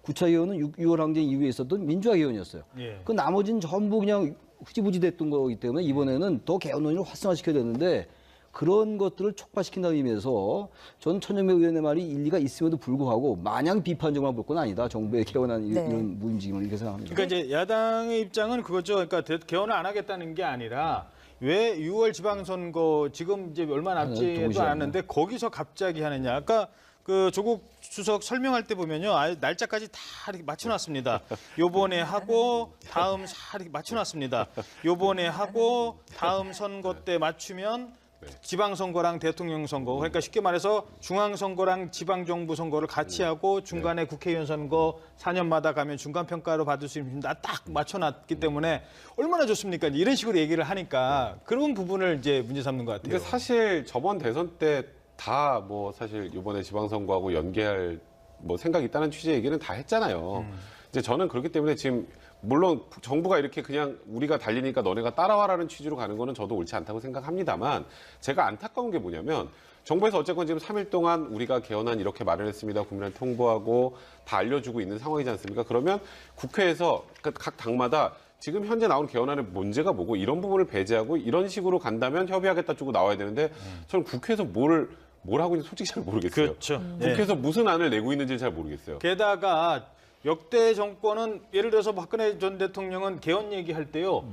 9차 개헌은 6.25 항쟁 이후에 있었던 민주화 개헌이었어요. 예. 그 나머지는 전부 그냥 흐지부지 됐던 거기 때문에 이번에는 더 개헌 논의를 활성화시켜야 되는데 그런 것들을 촉발시킨다는 의미에서 저는 천정배 의원의 말이 일리가 있음에도 불구하고 마냥 비판적으로 볼 건 아니다. 정부의 개헌한 네. 이런 무임직임을 이렇게 생각합니다. 그러니까 이제 야당의 입장은 그거죠. 그러니까 개헌을 안 하겠다는 게 아니라 왜 6월 지방선거 지금 이제 얼마 남지도 동시에 않았는데 거기서 갑자기 하느냐. 아까 그 조국 수석 설명할 때 보면요, 아예 날짜까지 다 이렇게 맞춰놨습니다. 요번에 하고 다음 이렇게 맞춰놨습니다. 요번에 하고 다음 선거 때 맞추면 지방선거랑 대통령 선거, 그러니까 쉽게 말해서 중앙선거랑 지방정부 선거를 같이 하고 중간에 국회의원 선거 4년마다 가면 중간평가로 받을 수 있습니다. 딱 맞춰놨기 때문에 얼마나 좋습니까? 이런 식으로 얘기를 하니까 그런 부분을 이제 문제 삼는 것 같아요. 근데 사실 저번 대선 때 다 뭐 사실 이번에 지방선거하고 연계할 뭐 생각이 있다는 취지의 얘기는 다 했잖아요. 이제 저는 그렇기 때문에 지금 물론 정부가 이렇게 그냥 우리가 달리니까 너네가 따라와라는 취지로 가는 거는 저도 옳지 않다고 생각합니다만 제가 안타까운 게 뭐냐면 정부에서 어쨌건 지금 3일 동안 우리가 개헌안 이렇게 마련했습니다. 국민한테 통보하고 다 알려주고 있는 상황이지 않습니까? 그러면 국회에서 각 당마다 지금 현재 나온 개헌안의 문제가 뭐고 이런 부분을 배제하고 이런 식으로 간다면 협의하겠다 쪽으로 나와야 되는데 저는 국회에서 뭘 하고 있는지 솔직히 잘 모르겠어요. 그렇죠. 국회에서 무슨 안을 내고 있는지 잘 모르겠어요. 게다가 역대 정권은 예를 들어서 박근혜 전 대통령은 개헌 얘기할 때요.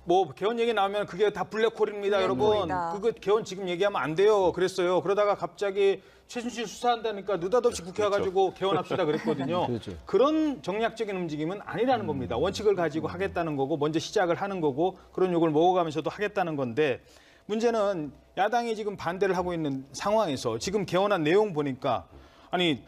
뭐 개헌 얘기 나오면 그게 다 블랙홀입니다, 여러분. 블랙홀이다. 그거 개헌 지금 얘기하면 안 돼요. 그랬어요. 그러다가 갑자기 최순실 수사한다니까 느닷없이 국회 와가지고 개헌합시다 그랬거든요. 그렇죠. 그런 정략적인 움직임은 아니라는 겁니다. 원칙을 가지고 하겠다는 거고 먼저 시작을 하는 거고 그런 욕을 먹어가면서도 하겠다는 건데 문제는 야당이 지금 반대를 하고 있는 상황에서 지금 개헌한 내용 보니까 아니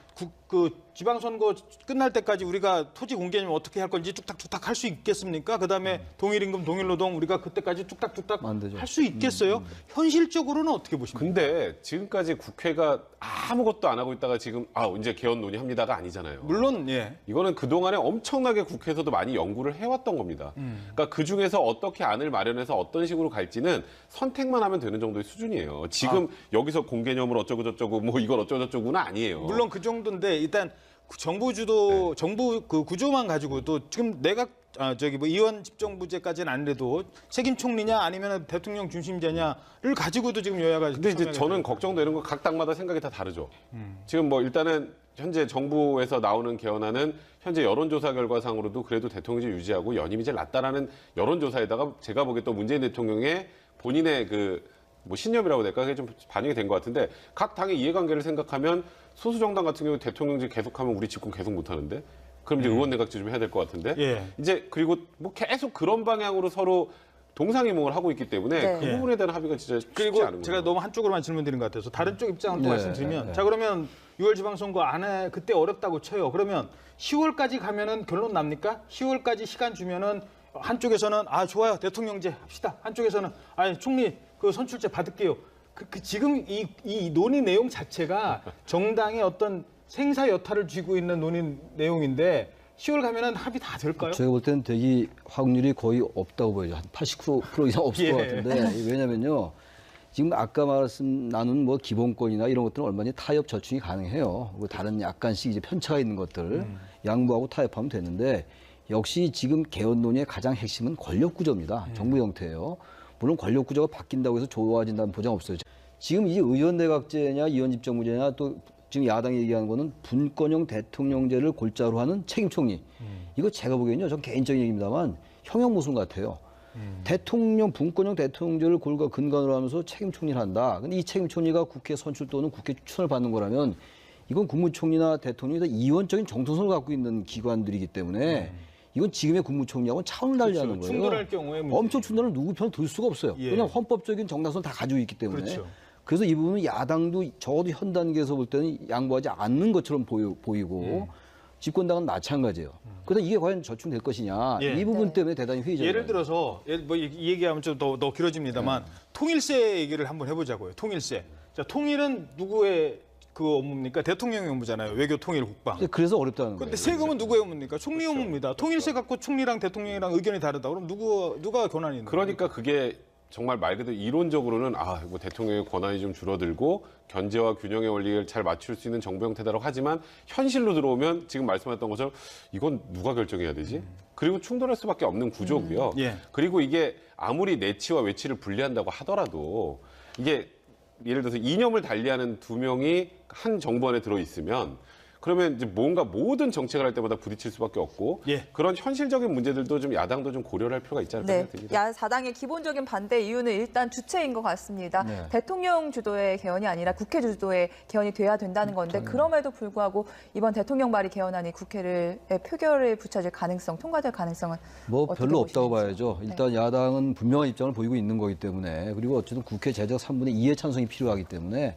그 지방선거 끝날 때까지 우리가 토지 공개념 어떻게 할 건지 뚝딱뚝딱 할 수 있겠습니까? 그다음에 동일임금 동일노동 우리가 그때까지 뚝딱뚝딱 안 되죠. 할 수 있겠어요? 현실적으로는 어떻게 보십니까? 근데 지금까지 국회가 아무것도 안 하고 있다가 지금 이제 개헌 논의합니다가 아니잖아요. 물론 예. 이거는 그동안에 엄청나게 국회에서도 많이 연구를 해왔던 겁니다. 그러니까 그중에서 어떻게 안을 마련해서 어떤 식으로 갈지는 선택만 하면 되는 정도의 수준이에요. 지금 여기서 공개념을 어쩌고저쩌고 뭐 이걸 어쩌고저쩌고는 아니에요. 물론 그 정도인데 일단 정부 주도 정부 그 구조만 가지고도 지금 내각 뭐 의원 집정부제까지는 아니래도 책임 총리냐 아니면 대통령 중심제냐를 가지고도 지금 여야가 근데 이제 저는 걱정되는 건 각 당마다 생각이 다 다르죠. 지금 뭐 일단은 현재 정부에서 나오는 개헌안은 현재 여론조사 결과상으로도 그래도 대통령제 유지하고 연임이 제일 낫다라는 여론조사에다가 제가 보기에 또 문재인 대통령의 본인의 뭐 신념이라고 될까 그게 좀 반영이 된 것 같은데 각 당의 이해관계를 생각하면 소수 정당 같은 경우 대통령제 계속하면 우리 집권 계속 못하는데 그럼 이제 의원 내각제 좀 해야 될 것 같은데 예. 이제 그리고 뭐 계속 그런 방향으로 서로 동상이몽을 하고 있기 때문에 네. 그 부분에 대한 합의가 진짜 쉽지 그리고 않은 제가 거예요. 너무 한쪽으로만 질문드린 것 같아서 다른 쪽 입장을 또 네, 말씀드리면 네. 자 그러면 6월 지방선거 안에 그때 어렵다고 쳐요. 그러면 10월까지 가면은 결론 납니까? 10월까지 시간 주면은 한쪽에서는 좋아요 대통령제 합시다. 한쪽에서는 총리 그 선출제 받을게요. 지금 이 논의 내용 자체가 정당의 어떤 생사 여타를 쥐고 있는 논의 내용인데 10월 가면은 합의 다 될까요? 제가 볼 때는 되기 확률이 거의 없다고 보여요. 한 80% 이상 없을 예. 것 같은데 왜냐면요. 지금 아까 나눈 뭐 기본권이나 이런 것들은 얼마든지 타협 절충이 가능해요. 다른 약간씩 이제 편차가 있는 것들 양보하고 타협하면 되는데 역시 지금 개헌 논의의 가장 핵심은 권력 구조입니다. 정부 형태예요. 물론 권력 구조가 바뀐다고 해서 좋아진다는 보장 없어요. 지금 이 의원 내각제냐 의원 집정부제냐 또 지금 야당이 얘기하는 거는 분권형 대통령제를 골자로 하는 책임 총리. 이거 제가 보기에는요. 전 개인적인 얘기입니다만 형용 모순 같아요. 분권형 대통령제를 근간으로 하면서 책임 총리를 한다. 근데 이 책임 총리가 국회 선출 또는 국회 추천을 받는 거라면 이건 국무총리나 대통령이 다 이원적인 정통성을 갖고 있는 기관들이기 때문에 이건 지금의 국무총리하고는 차원을 달리하는 거예요. 충돌할 경우에 문제죠. 엄청 충돌을 누구 편을 들 수가 없어요. 예. 왜냐하면 헌법적인 정당성을 다 가지고 있기 때문에. 그렇죠. 그래서 이 부분은 야당도 적어도 현 단계에서 볼 때는 양보하지 않는 것처럼 보이고 집권당은 마찬가지예요. 그래서 이게 과연 저충될 것이냐 예. 이 부분 네. 때문에 대단히 회의적이에요. 예를 들어서 이 얘기하면 좀 더 길어집니다만 통일세 얘기를 한번 해보자고요. 통일세. 자, 통일은 누구의 그 업무입니까? 대통령의 업무잖아요. 외교, 통일, 국방. 그래서 어렵다는 거예요. 그런데 세금은 누구의 업무입니까? 총리 업무입니다. 통일세 갖고 총리랑 대통령이랑 의견이 다르다. 그럼 누가 권한이 있는 거예요? 그러니까 그게 정말 말 그대로 이론적으로는 뭐 대통령의 권한이 좀 줄어들고 견제와 균형의 원리를 잘 맞출 수 있는 정부 형태다라고 하지만 현실로 들어오면 지금 말씀하셨던 것처럼 이건 누가 결정해야 되지? 그리고 충돌할 수밖에 없는 구조고요. 예. 그리고 이게 아무리 내치와 외치를 분리한다고 하더라도 이게 예를 들어서 이념을 달리하는 두 명이 한 정부 안에 들어 있으면 그러면 이제 뭔가 모든 정책을 할 때마다 부딪힐 수밖에 없고 예. 그런 현실적인 문제들도 좀 야당도 좀 고려를 할 필요가 있지 않을까 네, 생각됩니다. 야사당의 기본적인 반대 이유는 일단 주체인 것 같습니다. 네. 대통령 주도의 개헌이 아니라 국회 주도의 개헌이 돼야 된다는 건데 그럼에도 불구하고 이번 대통령 발의 개헌안이 국회를 표결에 붙여질 가능성, 통과될 가능성은 뭐 어떻게 별로 없다고 보시는지. 봐야죠. 일단 야당은 분명한 입장을 보이고 있는 거기 때문에 그리고 어쨌든 국회 제적 3분의 2의 찬성이 필요하기 때문에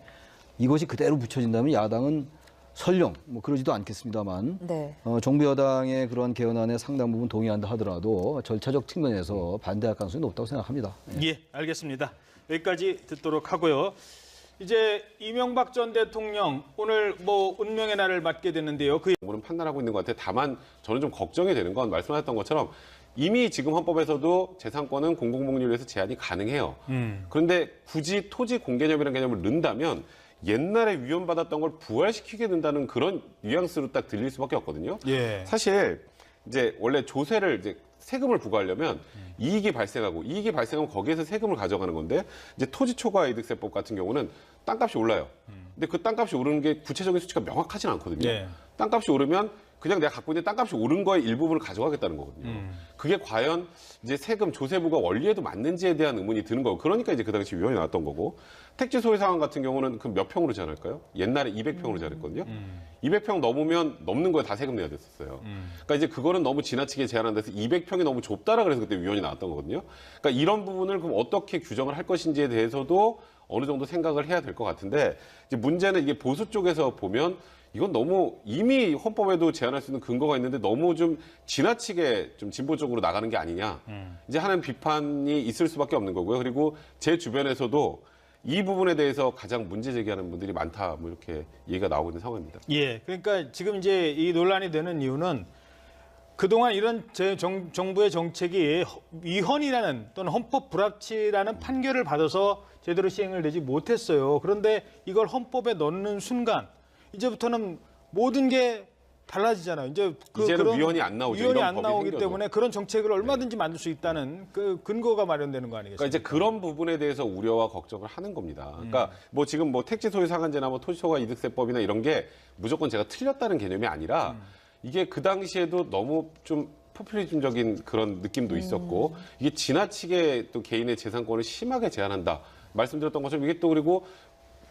이것이 그대로 붙여진다면 야당은 설령 뭐 그러지도 않겠습니다만 네. 정부 여당의 그런 개헌안에 상당 부분 동의한다 하더라도 절차적 측면에서 반대할 가능성이 높다고 생각합니다. 예, 알겠습니다. 여기까지 듣도록 하고요. 이제 이명박 전 대통령 오늘 뭐 운명의 날을 맞게 되는데요. 그 정부는 판단하고 있는 것 같아요. 다만 저는 좀 걱정이 되는 건 말씀하셨던 것처럼 이미 지금 헌법에서도 재산권은 공공복리를 위해서 제한이 가능해요. 그런데 굳이 토지 공개념이라는 개념을 넣는다면 옛날에 위헌받았던 걸 부활시키게 된다는 그런 뉘앙스로 딱 들릴 수밖에 없거든요. 예. 사실 이제 원래 조세를 이제 세금을 부과하려면 이익이 발생하면 거기에서 세금을 가져가는 건데 이제 토지 초과 이득세법 같은 경우는 땅값이 올라요. 근데 그 땅값이 오르는 게 구체적인 수치가 명확하진 않거든요. 예. 땅값이 오르면 그냥 내가 갖고 있는 땅값이 오른 거의 일부분을 가져가겠다는 거거든요. 그게 과연 이제 세금 조세부가 원리에도 맞는지에 대한 의문이 드는 거고 그러니까 이제 그 당시 위헌이 나왔던 거고 택지 소유 상황 같은 경우는 그 몇 평으로 제한할까요? 옛날에 200평으로 제한했거든요. 200평 넘으면 넘는 거에 다 세금 내야 됐었어요. 그러니까 이제 그거는 너무 지나치게 제한한 데서 200평이 너무 좁다라 그래서 그때 위헌이 나왔던 거거든요. 그러니까 이런 부분을 그럼 어떻게 규정을 할 것인지에 대해서도 어느 정도 생각을 해야 될 것 같은데 이제 문제는 이게 보수 쪽에서 보면 이건 너무 이미 헌법에도 제한할 수 있는 근거가 있는데 너무 좀 지나치게 좀 진보 쪽으로 나가는 게 아니냐 이제 하는 비판이 있을 수밖에 없는 거고요. 그리고 제 주변에서도 이 부분에 대해서 가장 문제 제기하는 분들이 많다 뭐 이렇게 얘기가 나오고 있는 상황입니다. 예, 그러니까 지금 이제 이 논란이 되는 이유는 그동안 이런 정부의 정책이 위헌이라는 또는 헌법 불합치라는 판결을 받아서 제대로 시행을 되지 못했어요. 그런데 이걸 헌법에 넣는 순간 이제부터는 모든 게 달라지잖아요. 이제는 그런 위헌이 안 나오죠. 위헌이 이런 안 법이 나오기 생겨도. 때문에 그런 정책을 얼마든지 만들 수 있다는 그 근거가 마련되는 거 아니겠습니까? 그러니까 이제 그런 부분에 대해서 우려와 걱정을 하는 겁니다. 그러니까 뭐 지금 뭐 택지 소유 상한제나 뭐 토지초과 이득세법이나 이런 게 무조건 제가 틀렸다는 개념이 아니라 이게 그 당시에도 너무 좀 포퓰리즘적인 그런 느낌도 있었고 이게 지나치게 또 개인의 재산권을 심하게 제한한다. 말씀드렸던 것처럼 이게 또 그리고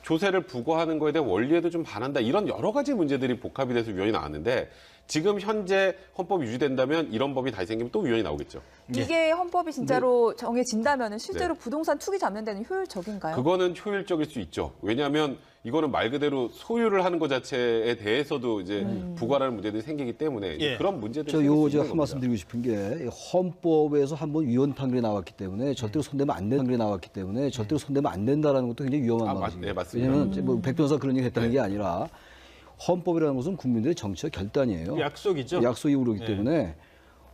조세를 부과하는 거에 대한 원리에도 좀 반한다. 이런 여러 가지 문제들이 복합이 돼서 위헌이 나왔는데 지금 현재 헌법이 유지된다면 이런 법이 다시 생기면 또 위헌이 나오겠죠. 이게 헌법이 진짜로 정해진다면 실제로 부동산 투기 잡는 데는 효율적인가요? 그거는 효율적일 수 있죠. 왜냐하면 이거는 말 그대로 소유를 하는 것 자체에 대해서도 이제 부과라는 문제들이 생기기 때문에 이제 예. 그런 문제들이 한 말씀 드리고 싶은 게 헌법에서 한번 위헌 판결이 나왔기 때문에 절대로 손대면 안 되는 판결이 나왔기 때문에 절대로 손대면 안 된다라는 것도 굉장히 위험한 말입니다. 네, 맞습니다. 왜냐하면 뭐백 변호사 그런 얘기 했다는 게 아니라 헌법이라는 것은 국민들의 정치적 결단이에요. 약속이죠. 약속이 오르기 때문에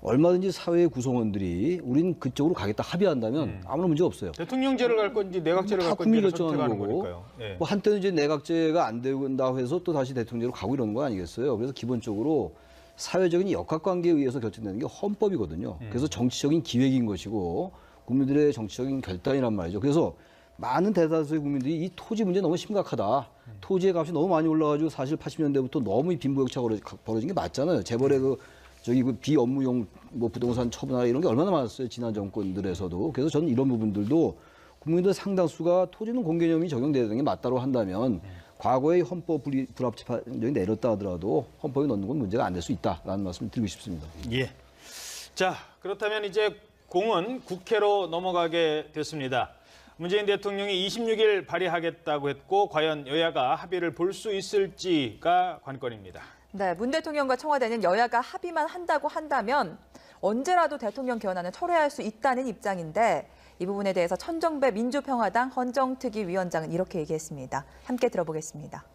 얼마든지 사회의 구성원들이 우린 그쪽으로 가겠다 합의한다면 아무런 문제 없어요. 대통령제를 갈 건지 내각제를 다 갈 국민이 건지 결정하는 선택하는 거고 거니까요. 예. 뭐 한때는 이제 내각제가 안 된다고 해서 또 다시 대통령제로 가고 이러는 거 아니겠어요. 그래서 기본적으로 사회적인 역학관계에 의해서 결정되는 게 헌법이거든요. 그래서 정치적인 기획인 것이고 국민들의 정치적인 결단이란 말이죠. 그래서 많은 대다수의 국민들이 이 토지 문제 너무 심각하다. 토지의 값이 너무 많이 올라가지고 사실 80년대부터 너무 이 빈부격차가 벌어진 게 맞잖아요. 재벌의 그 비업무용 뭐 부동산 처분하라 이런 게 얼마나 많았어요. 지난 정권들에서도. 그래서 저는 이런 부분들도 국민들 상당수가 토지는 공개념이 적용돼야 되는 게 맞다고 한다면 과거의 헌법 불합치 판정이 내렸다 하더라도 헌법에 넣는 건 문제가 안 될 수 있다라는 말씀을 드리고 싶습니다. 예. 자, 그렇다면 이제 공은 국회로 넘어가게 됐습니다. 문재인 대통령이 26일 발의하겠다고 했고 과연 여야가 합의를 볼 수 있을지가 관건입니다. 네, 문 대통령과 청와대는 여야가 합의만 한다고 한다면 언제라도 대통령 개헌안을 철회할 수 있다는 입장인데 이 부분에 대해서 천정배 민주평화당 헌정특위위원장은 이렇게 얘기했습니다. 함께 들어보겠습니다.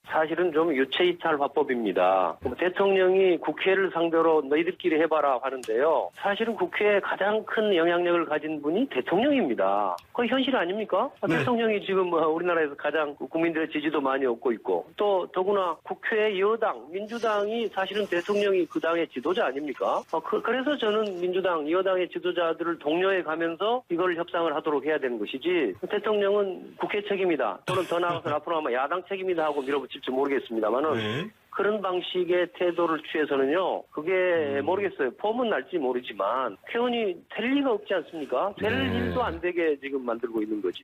사실은 좀 유체이탈 화법입니다. 대통령이 국회를 상대로 너희들끼리 해봐라 하는데요. 사실은 국회에 가장 큰 영향력을 가진 분이 대통령입니다. 그거 현실 아닙니까? 네. 대통령이 지금 우리나라에서 가장 국민들의 지지도 많이 얻고 있고 또 더구나 국회 여당, 민주당이 사실은 대통령이 그 당의 지도자 아닙니까? 그래서 저는 민주당, 여당의 지도자들을 독려해 가면서 이걸 협상을 하도록 해야 되는 것이지 대통령은 국회 책임이다 또는 더 나아가서 앞으로 아마 야당 책임이다 하고 밀어붙일지 모르겠습니다만은 그런 방식의 태도를 취해서는요. 그게 모르겠어요. 폼은 날지 모르지만 개헌이 될 리가 없지 않습니까? 될 일도 안 되게 지금 만들고 있는 거지.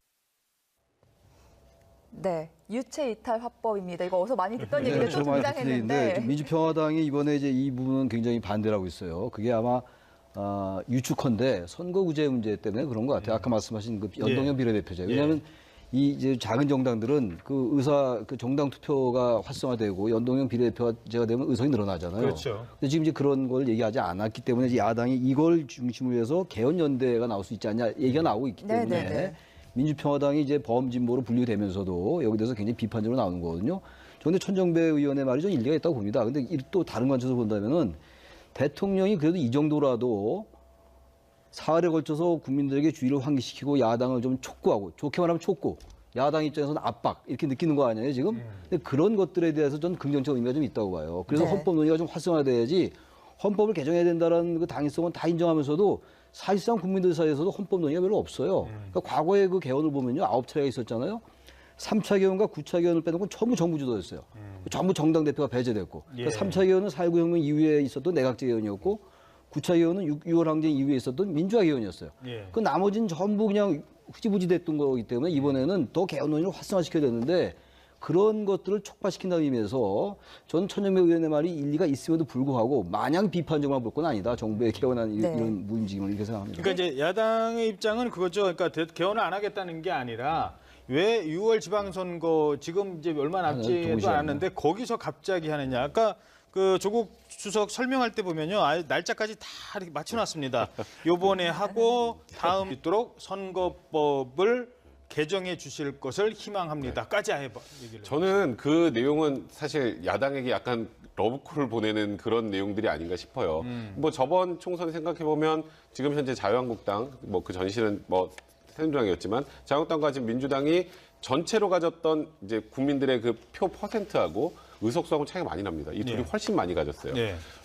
네, 유체 이탈 화법입니다. 이거 어서 많이 듣던 얘기를 또 등장했는데 민주평화당이 이번에 이제 이 부분은 굉장히 반대를 하고 있어요. 그게 아마 유축헌데 선거구제 문제 때문에 그런 것 같아요. 아까 말씀하신 그 연동형 비례대표제. 왜냐하면 이 이제 작은 정당들은 그 정당 투표가 활성화되고 연동형 비례대표제가 되면 의석이 늘어나잖아요. 그렇죠. 근데 지금 이제 그런 걸 얘기하지 않았기 때문에 이제 야당이 이걸 중심으로 해서 개헌연대가 나올 수 있지 않냐 얘기가 나오고 있기 때문에 민주평화당이 이제 범진보로 분류되면서도 여기 대해서 굉장히 비판적으로 나오는 거거든요. 저는 천정배 의원의 말이 좀 일리가 있다고 봅니다. 근데 또 다른 관점에서 본다면은 대통령이 그래도 이 정도라도 사흘에 걸쳐서 국민들에게 주의를 환기시키고 야당을 좀 촉구하고 좋게 말하면 촉구, 야당 입장에서는 압박 이렇게 느끼는 거 아니에요 지금? 근데 그런 것들에 대해서 저는 긍정적 의미가 좀 있다고 봐요. 그래서 헌법 논의가 좀 활성화돼야지 헌법을 개정해야 된다는 그 당위성은 다 인정하면서도 사실상 국민들 사이에서도 헌법 논의가 별로 없어요. 그러니까 과거에 그 개헌을 보면요 9차례가 있었잖아요. 3차 개헌과 9차 개헌을 빼놓고 전부 정부 주도였어요. 전부 정당 대표가 배제됐고. 그러니까 3차 개헌은 4.19 혁명 이후에 있었던 내각제 개헌이었고 9차 개헌은 6.25 항쟁 이후에 있었던 민주화 개헌이었어요. 그 나머지는 전부 그냥 흐지부지 됐던 거기 때문에 이번에는 더 개헌 논의를 활성화시켜야 되는데 그런 것들을 촉발시킨다는 의미에서 저는 천정배 의원의 말이 일리가 있음에도 불구하고 마냥 비판적만 볼 건 아니다. 정부의 개헌안 이런 무임직임을 이렇게 생각합니다. 그러니까 이제 야당의 입장은 그거죠. 그러니까 개헌을 안 하겠다는 게 아니라 왜 6월 지방선거 지금 이제 얼마 남지도 않았는데 거기서 갑자기 하느냐. 아까 그 조국 수석 설명할 때 보면요, 날짜까지 다 이렇게 맞춰놨습니다. 요번에 하고 다음 있도록 선거법을 개정해 주실 것을 희망합니다.까지 해봐. 저는 그 내용은 사실 야당에게 약간 러브콜을 보내는 그런 내용들이 아닌가 싶어요. 뭐 저번 총선 생각해 보면 지금 현재 자유한국당 뭐 그 전신은 뭐 새누리당이었지만 자유한국당과 지금 민주당이 전체로 가졌던 이제 국민들의 그 표 퍼센트하고 의석수하고 차이가 많이 납니다. 이 둘이 훨씬 많이 가졌어요.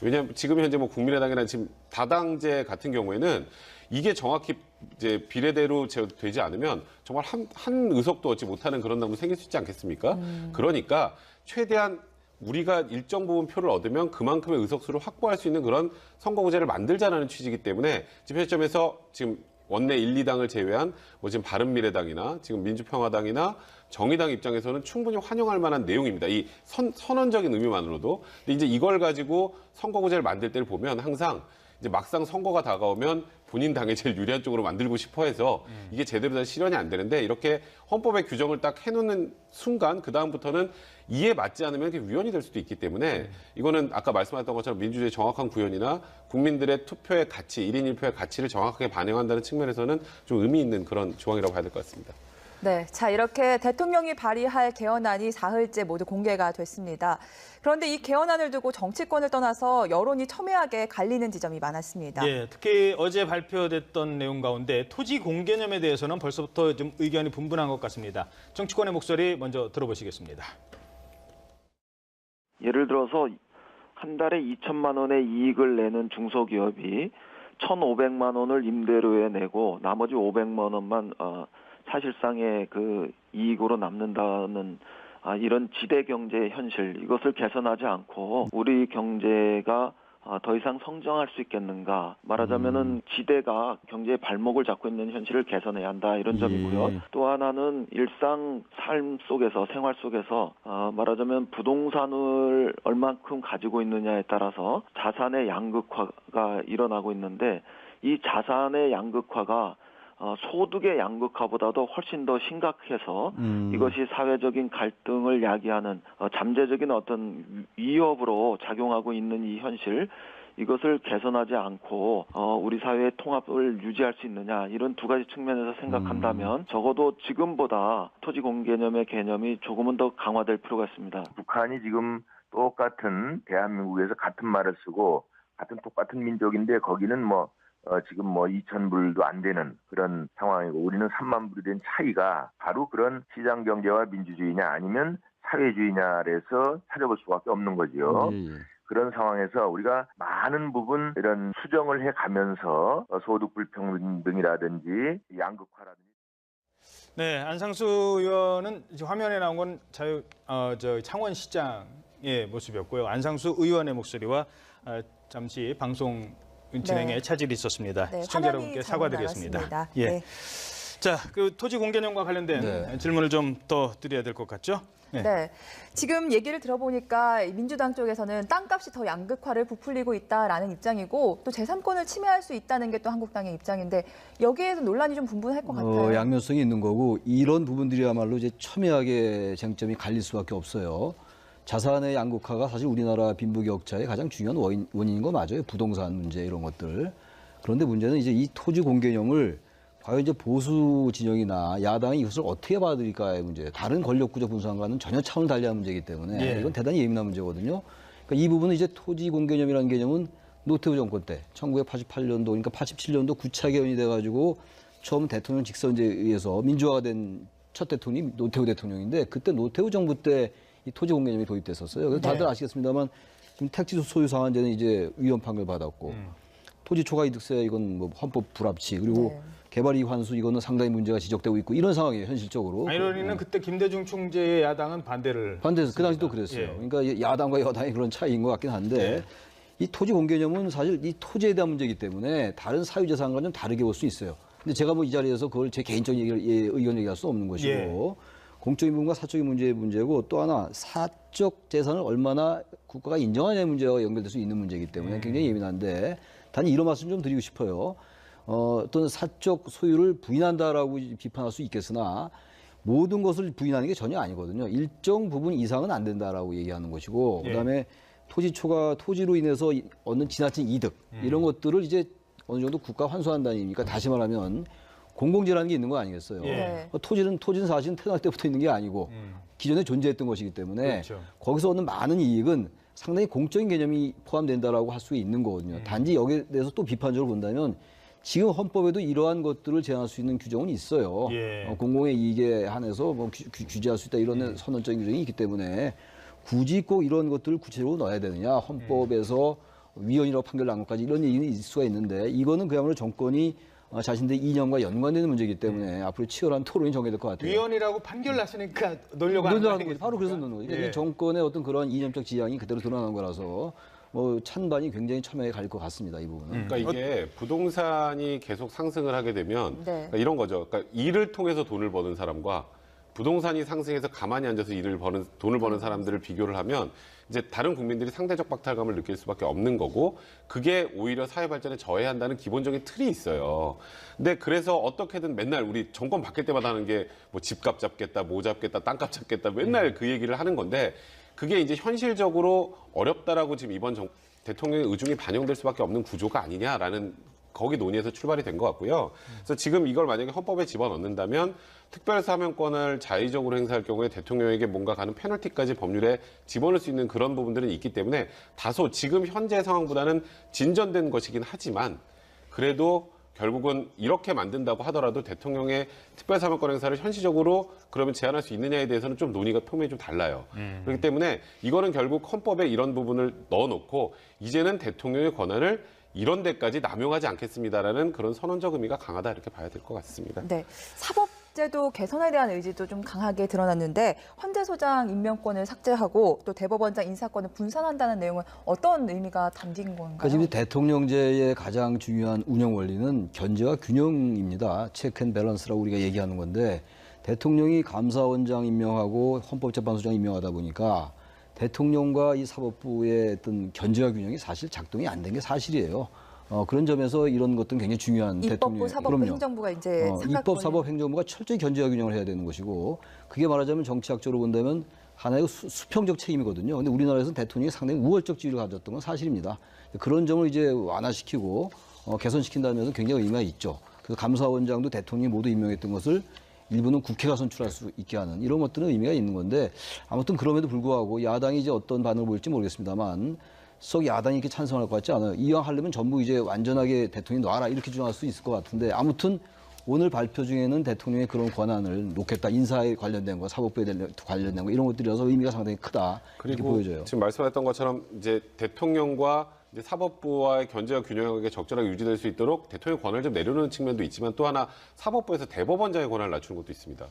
왜냐하면 지금 현재 뭐 국민의당이나 지금 다당제 같은 경우에는 이게 정확히 이제 비례대로 되지 않으면 정말 한 의석도 얻지 못하는 그런 당도 생길 수 있지 않겠습니까? 그러니까 최대한 우리가 일정 부분 표를 얻으면 그만큼의 의석수를 확보할 수 있는 그런 선거구제를 만들자라는 취지이기 때문에 집회점에서 지금 원내 1, 2당을 제외한 뭐 지금 바른미래당이나 지금 민주평화당이나 정의당 입장에서는 충분히 환영할 만한 내용입니다. 이 선언적인 의미만으로도. 근데 이제 이걸 가지고 선거구제를 만들 때를 보면 항상 이제 막상 선거가 다가오면 본인 당에 제일 유리한 쪽으로 만들고 싶어 해서 이게 제대로 된 실현이 안 되는데 이렇게 헌법의 규정을 딱 해놓는 순간 그다음부터는 이에 맞지 않으면 그게 위헌이 될 수도 있기 때문에 이거는 아까 말씀하셨던 것처럼 민주주의의 정확한 구현이나 국민들의 투표의 가치, 1인 1표의 가치를 정확하게 반영한다는 측면에서는 좀 의미 있는 그런 조항이라고 봐야 될 것 같습니다. 네, 자 이렇게 대통령이 발의할 개헌안이 사흘째 모두 공개가 됐습니다. 그런데 이 개헌안을 두고 정치권을 떠나서 여론이 첨예하게 갈리는 지점이 많았습니다. 예, 특히 어제 발표됐던 내용 가운데 토지 공개념에 대해서는 벌써부터 좀 의견이 분분한 것 같습니다. 정치권의 목소리 먼저 들어보시겠습니다. 예를 들어서 한 달에 2천만 원의 이익을 내는 중소기업이 1,500만 원을 임대료에 내고 나머지 500만 원만 사실상의 그 이익으로 남는다는 이런 지대 경제의 현실, 이것을 개선하지 않고 우리 경제가 더 이상 성장할 수 있겠는가. 말하자면은 지대가 경제의 발목을 잡고 있는 현실을 개선해야 한다, 이런 점이고요. 또 하나는 일상 삶 속에서, 생활 속에서 말하자면 부동산을 얼만큼 가지고 있느냐에 따라서 자산의 양극화가 일어나고 있는데 이 자산의 양극화가 소득의 양극화보다도 훨씬 더 심각해서 이것이 사회적인 갈등을 야기하는 잠재적인 어떤 위협으로 작용하고 있는 이 현실, 이것을 개선하지 않고 우리 사회의 통합을 유지할 수 있느냐, 이런 두 가지 측면에서 생각한다면 적어도 지금보다 토지 공개념의 개념이 조금은 더 강화될 필요가 있습니다. 북한이 지금 똑같은 대한민국에서 같은 말을 쓰고 똑같은 민족인데 거기는 지금 2,000불도 안 되는 그런 상황이고 우리는 3만 불이 된 차이가 바로 그런 시장 경제와 민주주의냐 아니면 사회주의냐에서 찾아볼 수밖에 없는 거지요. 그런 상황에서 우리가 많은 부분 이런 수정을 해가면서 소득 불평등이라든지 양극화라든지. 네, 안상수 의원은 지금 화면에 나온 건 창원시장의 모습이었고요. 안상수 의원의 목소리와 잠시 방송 진행에 차질이 있었습니다. 네, 시청자 여러분께 사과드리겠습니다. 나갔습니다. 예. 네. 자, 그 토지 공개념과 관련된 질문을 좀 더 드려야 될 것 같죠? 네. 지금 얘기를 들어보니까 민주당 쪽에서는 땅값이 더 양극화를 부풀리고 있다라는 입장이고 또 제3권을 침해할 수 있다는 게 또 한국당의 입장인데 여기에서 논란이 좀 분분할 것 같아요. 양면성이 있는 거고 이런 부분들이야말로 이제 첨예하게 쟁점이 갈릴 수밖에 없어요. 자산의 양극화가 사실 우리나라 빈부격차의 가장 중요한 원인인 거 맞아요. 부동산 문제 이런 것들. 그런데 문제는 이제 이 토지 공개념을 과연 이제 보수 진영이나 야당이 이것을 어떻게 받아들일까의 문제. 다른 권력구조 분산과는 전혀 차원을 달리하는 문제이기 때문에 이건 대단히 예민한 문제거든요. 그러니까 이 부분은 이제 토지 공개념이라는 개념은 노태우 정권 때 1988년도 그러니까 87년도 9차 개헌이 돼가지고 처음 대통령 직선제에 의해서 민주화가 된 첫 대통령이 노태우 대통령인데 그때 노태우 정부 때 이 토지 공개념이 도입됐었어요. 그래서 다들 아시겠습니다만 지금 택지 소유 상한제는 이제 위헌 판결 받았고 토지 초과 이득세 이건 헌법 불합치 그리고 개발 이익 환수 이거는 상당히 문제가 지적되고 있고 이런 상황이에요 현실적으로. 아이러니는 그때 김대중 총재의 야당은 반대해서 그 당시도 그랬어요. 그러니까 야당과 여당의 그런 차이인 것 같긴 한데 이 토지 공개념은 사실 이 토지에 대한 문제이기 때문에 다른 사유재산과 좀 다르게 볼 수 있어요. 근데 제가 이 자리에서 그걸 제 개인적인 의견 얘기할 수 없는 것이고 공적인 부분과 사적인 문제의 문제고 또 하나 사적 재산을 얼마나 국가가 인정하냐의 문제와 연결될 수 있는 문제이기 때문에 굉장히 예민한데 단 이런 말씀 좀 드리고 싶어요. 어떤 사적 소유를 부인한다라고 비판할 수 있겠으나 모든 것을 부인하는 게 전혀 아니거든요. 일정 부분 이상은 안 된다라고 얘기하는 것이고 그다음에 토지로 인해서 얻는 지나친 이득 이런 것들을 이제 어느 정도 국가 환수한다는 얘기니까 다시 말하면 공공재라는 게 있는 거 아니겠어요? 토지는 사실은 태어날 때부터 있는 게 아니고 기존에 존재했던 것이기 때문에 거기서 얻는 많은 이익은 상당히 공적인 개념이 포함된다라고 할 수 있는 거거든요. 단지 여기에 대해서 또 비판적으로 본다면 지금 헌법에도 이러한 것들을 제한할 수 있는 규정은 있어요. 공공의 이익에 한해서 규제할 수 있다 이런 선언적인 규정이 있기 때문에 굳이 꼭 이런 것들을 구체적으로 넣어야 되느냐 헌법에서 위헌이라고 판결 난 것까지 이런 얘기는 있을 수가 있는데 이거는 그야말로 정권이 자신들의 이념과 연관되는 문제이기 때문에 앞으로 치열한 토론이 정해질 것 같아요. 위헌이라고 판결 났으니까 놀려고 하는 거죠. 바로 그래서 넣는 거죠. 그러니까 이 정권의 어떤 그런 이념적 지향이 그대로 드러나는 거라서 찬반이 굉장히 첨예하게 갈릴 것 같습니다. 이 부분은. 그러니까 이게 부동산이 계속 상승을 하게 되면 그러니까 이런 거죠. 그러니까 일을 통해서 돈을 버는 사람과 부동산이 상승해서 가만히 앉아서 돈을 버는 사람들을 비교를 하면 이제 다른 국민들이 상대적 박탈감을 느낄 수밖에 없는 거고 그게 오히려 사회 발전에 저해한다는 기본적인 틀이 있어요. 근데 그래서 어떻게든 맨날 우리 정권 바뀔 때마다 하는 게 뭐 집값 잡겠다, 뭐 잡겠다, 땅값 잡겠다 맨날 그 얘기를 하는 건데 그게 이제 현실적으로 어렵다라고 지금 이번 대통령의 의중이 반영될 수밖에 없는 구조가 아니냐라는 거기 논의에서 출발이 된 것 같고요. 그래서 지금 이걸 만약에 헌법에 집어넣는다면 특별사면권을 자의적으로 행사할 경우에 대통령에게 뭔가 가는 페널티까지 법률에 집어넣을 수 있는 그런 부분들은 있기 때문에 다소 지금 현재 상황보다는 진전된 것이긴 하지만 그래도 결국은 이렇게 만든다고 하더라도 대통령의 특별사면권 행사를 현실적으로 그러면 제한할 수 있느냐에 대해서는 좀 논의가 표면이 좀 달라요. 그렇기 때문에 이거는 결국 헌법에 이런 부분을 넣어놓고 이제는 대통령의 권한을 이런 데까지 남용하지 않겠습니다라는 그런 선언적 의미가 강하다 이렇게 봐야 될 것 같습니다. 네, 사법제도 개선에 대한 의지도 좀 강하게 드러났는데 헌재소장 임명권을 삭제하고 또 대법원장 인사권을 분산한다는 내용은 어떤 의미가 담긴 건가요? 그러니까 지금 대통령제의 가장 중요한 운영 원리는 견제와 균형입니다. 체크 앤 밸런스라고 우리가 얘기하는 건데 대통령이 감사원장 임명하고 헌법재판소장 임명하다 보니까 대통령과 이 사법부의 어떤 견제와 균형이 사실 작동이 안 된 게 사실이에요. 그런 점에서 이런 것들은 굉장히 중요한 입법부, 대통령. 사법부, 그럼요. 행정부가 이제 입법, 사법, 행정부가 철저히 견제와 균형을 해야 되는 것이고 그게 말하자면 정치학적으로 본다면 하나의 수평적 책임이거든요. 근데 우리나라에서는 대통령이 상당히 우월적 지위를 가졌던 건 사실입니다. 그런 점을 이제 완화시키고 개선시킨다는 면에서 굉장히 의미가 있죠. 그래서 감사원장도 대통령이 모두 임명했던 것을 일부는 국회가 선출할 수 있게 하는 이런 것들은 의미가 있는 건데 아무튼 그럼에도 불구하고 야당이 이제 어떤 반응을 보일지 모르겠습니다만 썩 야당이 이렇게 찬성할 것 같지 않아요. 이왕 하려면 전부 이제 완전하게 대통령이 놔라 이렇게 주장할 수 있을 것 같은데 아무튼 오늘 발표 중에는 대통령의 그런 권한을 놓겠다. 인사에 관련된 거, 사법부에 관련된 거 이런 것들이라서 의미가 상당히 크다. 이렇게 그리고 보여져요. 지금 말씀하셨던 것처럼 이제 대통령과 이제 사법부와의 견제와 균형이 적절하게 유지될 수 있도록 대통령 권한을 좀 내려놓는 측면도 있지만 또 하나 사법부에서 대법원장의 권한을 낮추는 것도 있습니다.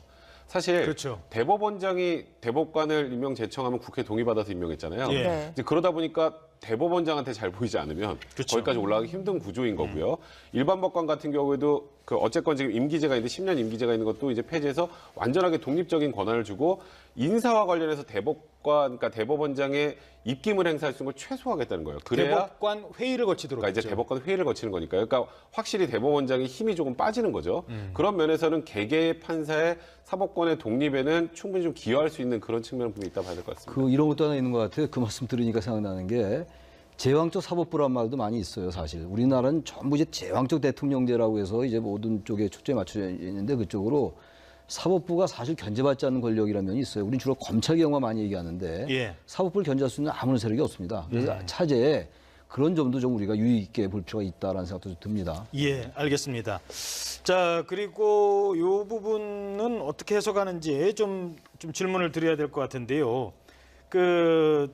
사실 그렇죠. 대법원장이 대법관을 임명 제청하면 국회 동의받아서 임명했잖아요. 예. 네. 이제 그러다 보니까 대법원장한테 잘 보이지 않으면 그렇죠. 거기까지 올라가기 힘든 구조인 거고요. 일반 법관 같은 경우에도 그 어쨌건 지금 임기제가 있는데 10년 임기제가 있는 것도 이제 폐지해서 완전하게 독립적인 권한을 주고 인사와 관련해서 그러니까 대법원장의 입김을 행사할 수 있는 걸 최소화하겠다는 거예요. 그래야 대법관 회의를 거치도록 그러니까 이제 했죠. 대법관 회의를 거치는 거니까요. 그러니까 확실히 대법원장의 힘이 조금 빠지는 거죠. 그런 면에서는 개개의 판사의 사법권의 독립에는 충분히 좀 기여할 수 있는 그런 측면은 분명히 있다 봐야 될 것 같습니다. 이런 것도 하나 있는 것 같아요. 그 말씀 들으니까 생각나는 게 제왕적 사법부란 말도 많이 있어요, 사실. 우리나라는 전부 이제 제왕적 대통령제라고 해서 이제 모든 쪽에 초점이 맞춰져 있는데 그쪽으로 사법부가 사실 견제받지 않는 권력이라는 면이 있어요. 우리는 주로 검찰 경우만 많이 얘기하는데 예. 사법부를 견제할 수 있는 아무런 세력이 없습니다. 그래서 차제에 그런 점도 좀 우리가 유의 있게 볼 필요가 있다라는 생각도 좀 듭니다. 예, 알겠습니다. 자, 그리고 이 부분은 어떻게 해석하는지 좀 질문을 드려야 될 것 같은데요. 그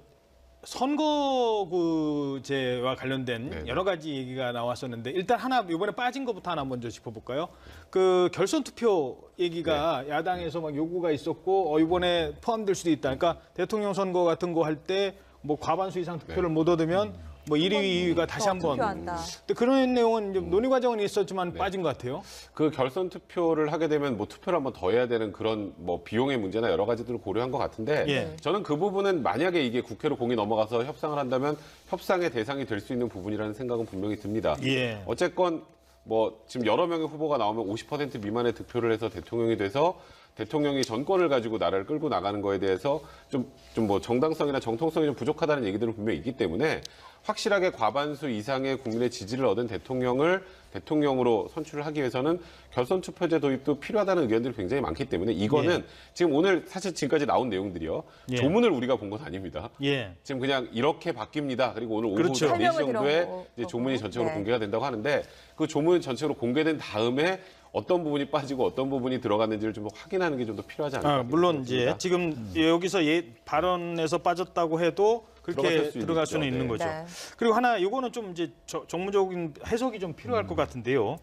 선거구제와 관련된 네네. 여러 가지 얘기가 나왔었는데 일단 하나 이번에 빠진 것부터 하나 먼저 짚어볼까요? 그 결선 투표 얘기가 야당에서 막 요구가 있었고 이번에 포함될 수도 있다. 그러니까 대통령 선거 같은 거 할 때 뭐 과반수 이상 득표를 못 얻으면 뭐 1위, 2위가 다시 한번. 투표한다. 근데 그런 내용은 좀 논의 과정은 있었지만 빠진 것 같아요. 그 결선 투표를 하게 되면 뭐 투표를 한번 더 해야 되는 그런 뭐 비용의 문제나 여러 가지들을 고려한 것 같은데 예. 저는 그 부분은 만약에 이게 국회로 공이 넘어가서 협상을 한다면 협상의 대상이 될 수 있는 부분이라는 생각은 분명히 듭니다. 예. 어쨌건 뭐 지금 여러 명의 후보가 나오면 50% 미만의 득표를 해서 대통령이 돼서 대통령이 전권을 가지고 나라를 끌고 나가는 거에 대해서 좀 뭐 정당성이나 정통성이 좀 부족하다는 얘기들은 분명히 있기 때문에 확실하게 과반수 이상의 국민의 지지를 얻은 대통령을 대통령으로 선출을 하기 위해서는 결선 투표제 도입도 필요하다는 의견들이 굉장히 많기 때문에 이거는 지금 오늘 사실 지금까지 나온 내용들이요. 예. 조문을 우리가 본 건 아닙니다. 예. 지금 그냥 이렇게 바뀝니다. 그리고 오늘 오후 그렇죠. 4시 설명을 정도에 들어온 이제 거고. 조문이 전체적으로 네. 공개가 된다고 하는데 그 조문 전체적으로 공개된 다음에 어떤 부분이 빠지고 어떤 부분이 들어갔는지를 좀 확인하는 게 좀 더 필요하지 않을까. 물론 이제 지금 여기서 발언에서 빠졌다고 해도 그렇게 들어갈 수는 있죠. 있는 네. 거죠. 네. 그리고 하나 이거는 좀 이제 정무적인 해석이 좀 필요할 것 같은데요.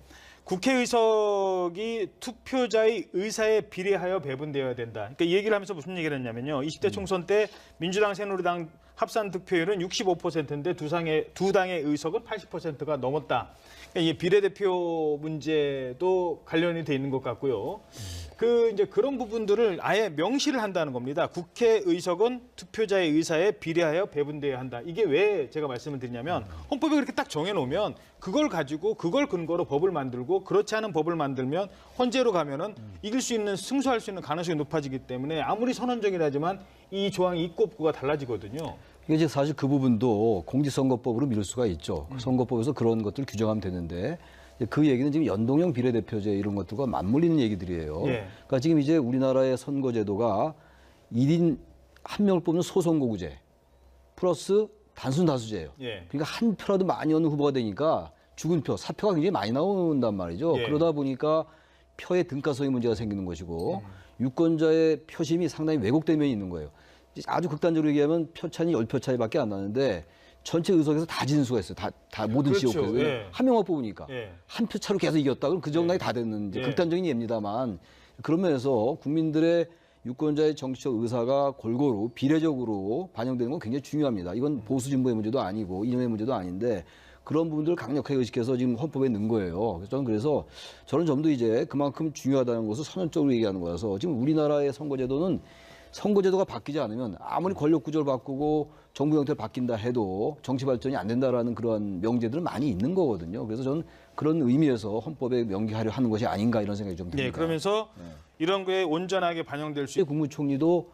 국회의석이 투표자의 의사에 비례하여 배분되어야 된다. 그러니까 이 얘기를 하면서 무슨 얘기를 했냐면요. 20대 총선 때 민주당, 새누리당 합산 득표율은 65%인데 두 당의 의석은 80%가 넘었다. 그러니까 이 비례대표 문제도 관련이 돼 있는 것 같고요. 이제 그런 부분들을 아예 명시를 한다는 겁니다. 국회의석은 투표자의 의사에 비례하여 배분되어야 한다. 이게 왜 제가 말씀을 드리냐면 헌법에 그렇게 딱 정해놓으면 그걸 가지고 그걸 근거로 법을 만들고 그렇지 않은 법을 만들면 헌재로 가면은 이길 수 있는 승소할 수 있는 가능성이 높아지기 때문에 아무리 선언적이라지만 이 조항이 있고 없고가 달라지거든요. 이게 이제 사실 그 부분도 공직선거법으로 미룰 수가 있죠. 선거법에서 그런 것들을 규정하면 되는데 그 얘기는 지금 연동형 비례대표제 이런 것들과 맞물리는 얘기들이에요. 예. 그러니까 지금 이제 우리나라의 선거제도가 1인 1명을 뽑는 소선거구제 플러스 단순 다수제예요. 예. 그러니까 한 표라도 많이 얻는 후보가 되니까 죽은 표, 사표가 굉장히 많이 나온단 말이죠. 예. 그러다 보니까 표의 등가성의 문제가 생기는 것이고 유권자의 표심이 상당히 왜곡된 면이 있는 거예요. 아주 극단적으로 얘기하면 표차는 10표 차이밖에 안 나는데 전체 의석에서 다 지는 수가 있어요. 다 모든 그렇죠. 지역에서. 예. 한 명만 뽑으니까. 예. 한 표 차로 계속 이겼다. 그럼 그 정당이 다 됐는 이제 예. 극단적인 예입니다만 그런 면에서 국민들의 유권자의 정치적 의사가 골고루 비례적으로 반영되는 건 굉장히 중요합니다. 이건 보수 진보의 문제도 아니고 이념의 문제도 아닌데 그런 부분들을 강력하게 의식해서 지금 헌법에 넣은 거예요. 그래서 저는 좀 더 이제 그만큼 중요하다는 것을 선언적으로 얘기하는 거라서 지금 우리나라의 선거제도는 선거제도가 바뀌지 않으면 아무리 권력 구조를 바꾸고 정부 형태를 바뀐다 해도 정치 발전이 안 된다라는 그런 명제들은 많이 있는 거거든요. 그래서 저는 그런 의미에서 헌법에 명기하려 하는 것이 아닌가 이런 생각이 좀 듭니다. 네, 그러면서 이런 거에 온전하게 반영될 수 있... 국무총리도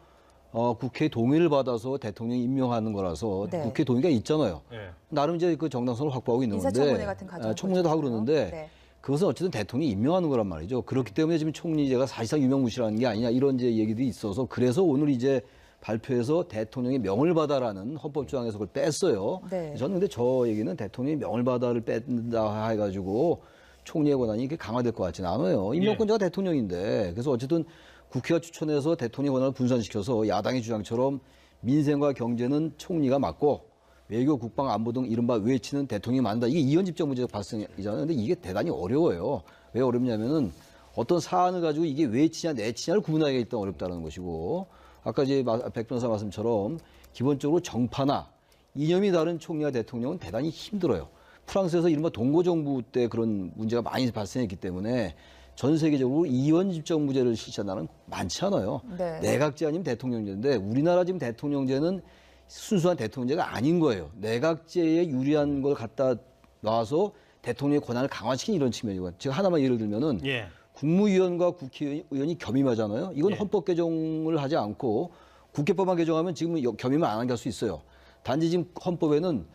국회 동의를 받아서 대통령이 임명하는 거라서 네. 국회 동의가 있잖아요. 네. 나름 이제 그 정당성을 확보하고 있는 건데 인사청문회 같은 과정 청문회도 하고 그러는데 네. 그것은 어쨌든 대통령이 임명하는 거란 말이죠. 그렇기 때문에 지금 총리제가 사실상 유명무실한 게 아니냐 이런 이제 얘기도 있어서 그래서 오늘 이제 발표해서 대통령이 명을 받아라는 헌법 조항에서 그걸 뺐어요. 네. 저는 근데 저 얘기는 대통령이 명을 받아를 뺀다 해가지고 총리의 권한이 이렇게 강화될 것 같지는 않아요. 임명권자가 대통령인데 그래서 어쨌든 국회가 추천해서 대통령의 권한을 분산시켜서 야당의 주장처럼 민생과 경제는 총리가 맡고 외교, 국방, 안보 등 이른바 외치는 대통령이 만든다. 이게 이원집정 문제가 발생이잖아요. 근데 이게 대단히 어려워요. 왜 어렵냐면은 어떤 사안을 가지고 이게 외치냐 내치냐를 구분하기가 일단 어렵다는 것이고 아까 이제 백 변호사 말씀처럼 기본적으로 정파나 이념이 다른 총리와 대통령은 대단히 힘들어요. 프랑스에서 이른바 동고정부 때 그런 문제가 많이 발생했기 때문에 전 세계적으로 이원집정부제를 실시한 나라는 많지 않아요. 네. 내각제 아니면 대통령제인데 우리나라 지금 대통령제는 순수한 대통령제가 아닌 거예요. 내각제에 유리한 걸 갖다 놔서 대통령의 권한을 강화시킨 이런 측면이고요. 제가 하나만 예를 들면은 예. 국무위원과 국회의원이 겸임하잖아요. 이건 예. 헌법 개정을 하지 않고 국회법만 개정하면 지금 겸임을 안 할 수 있어요. 단지 지금 헌법에는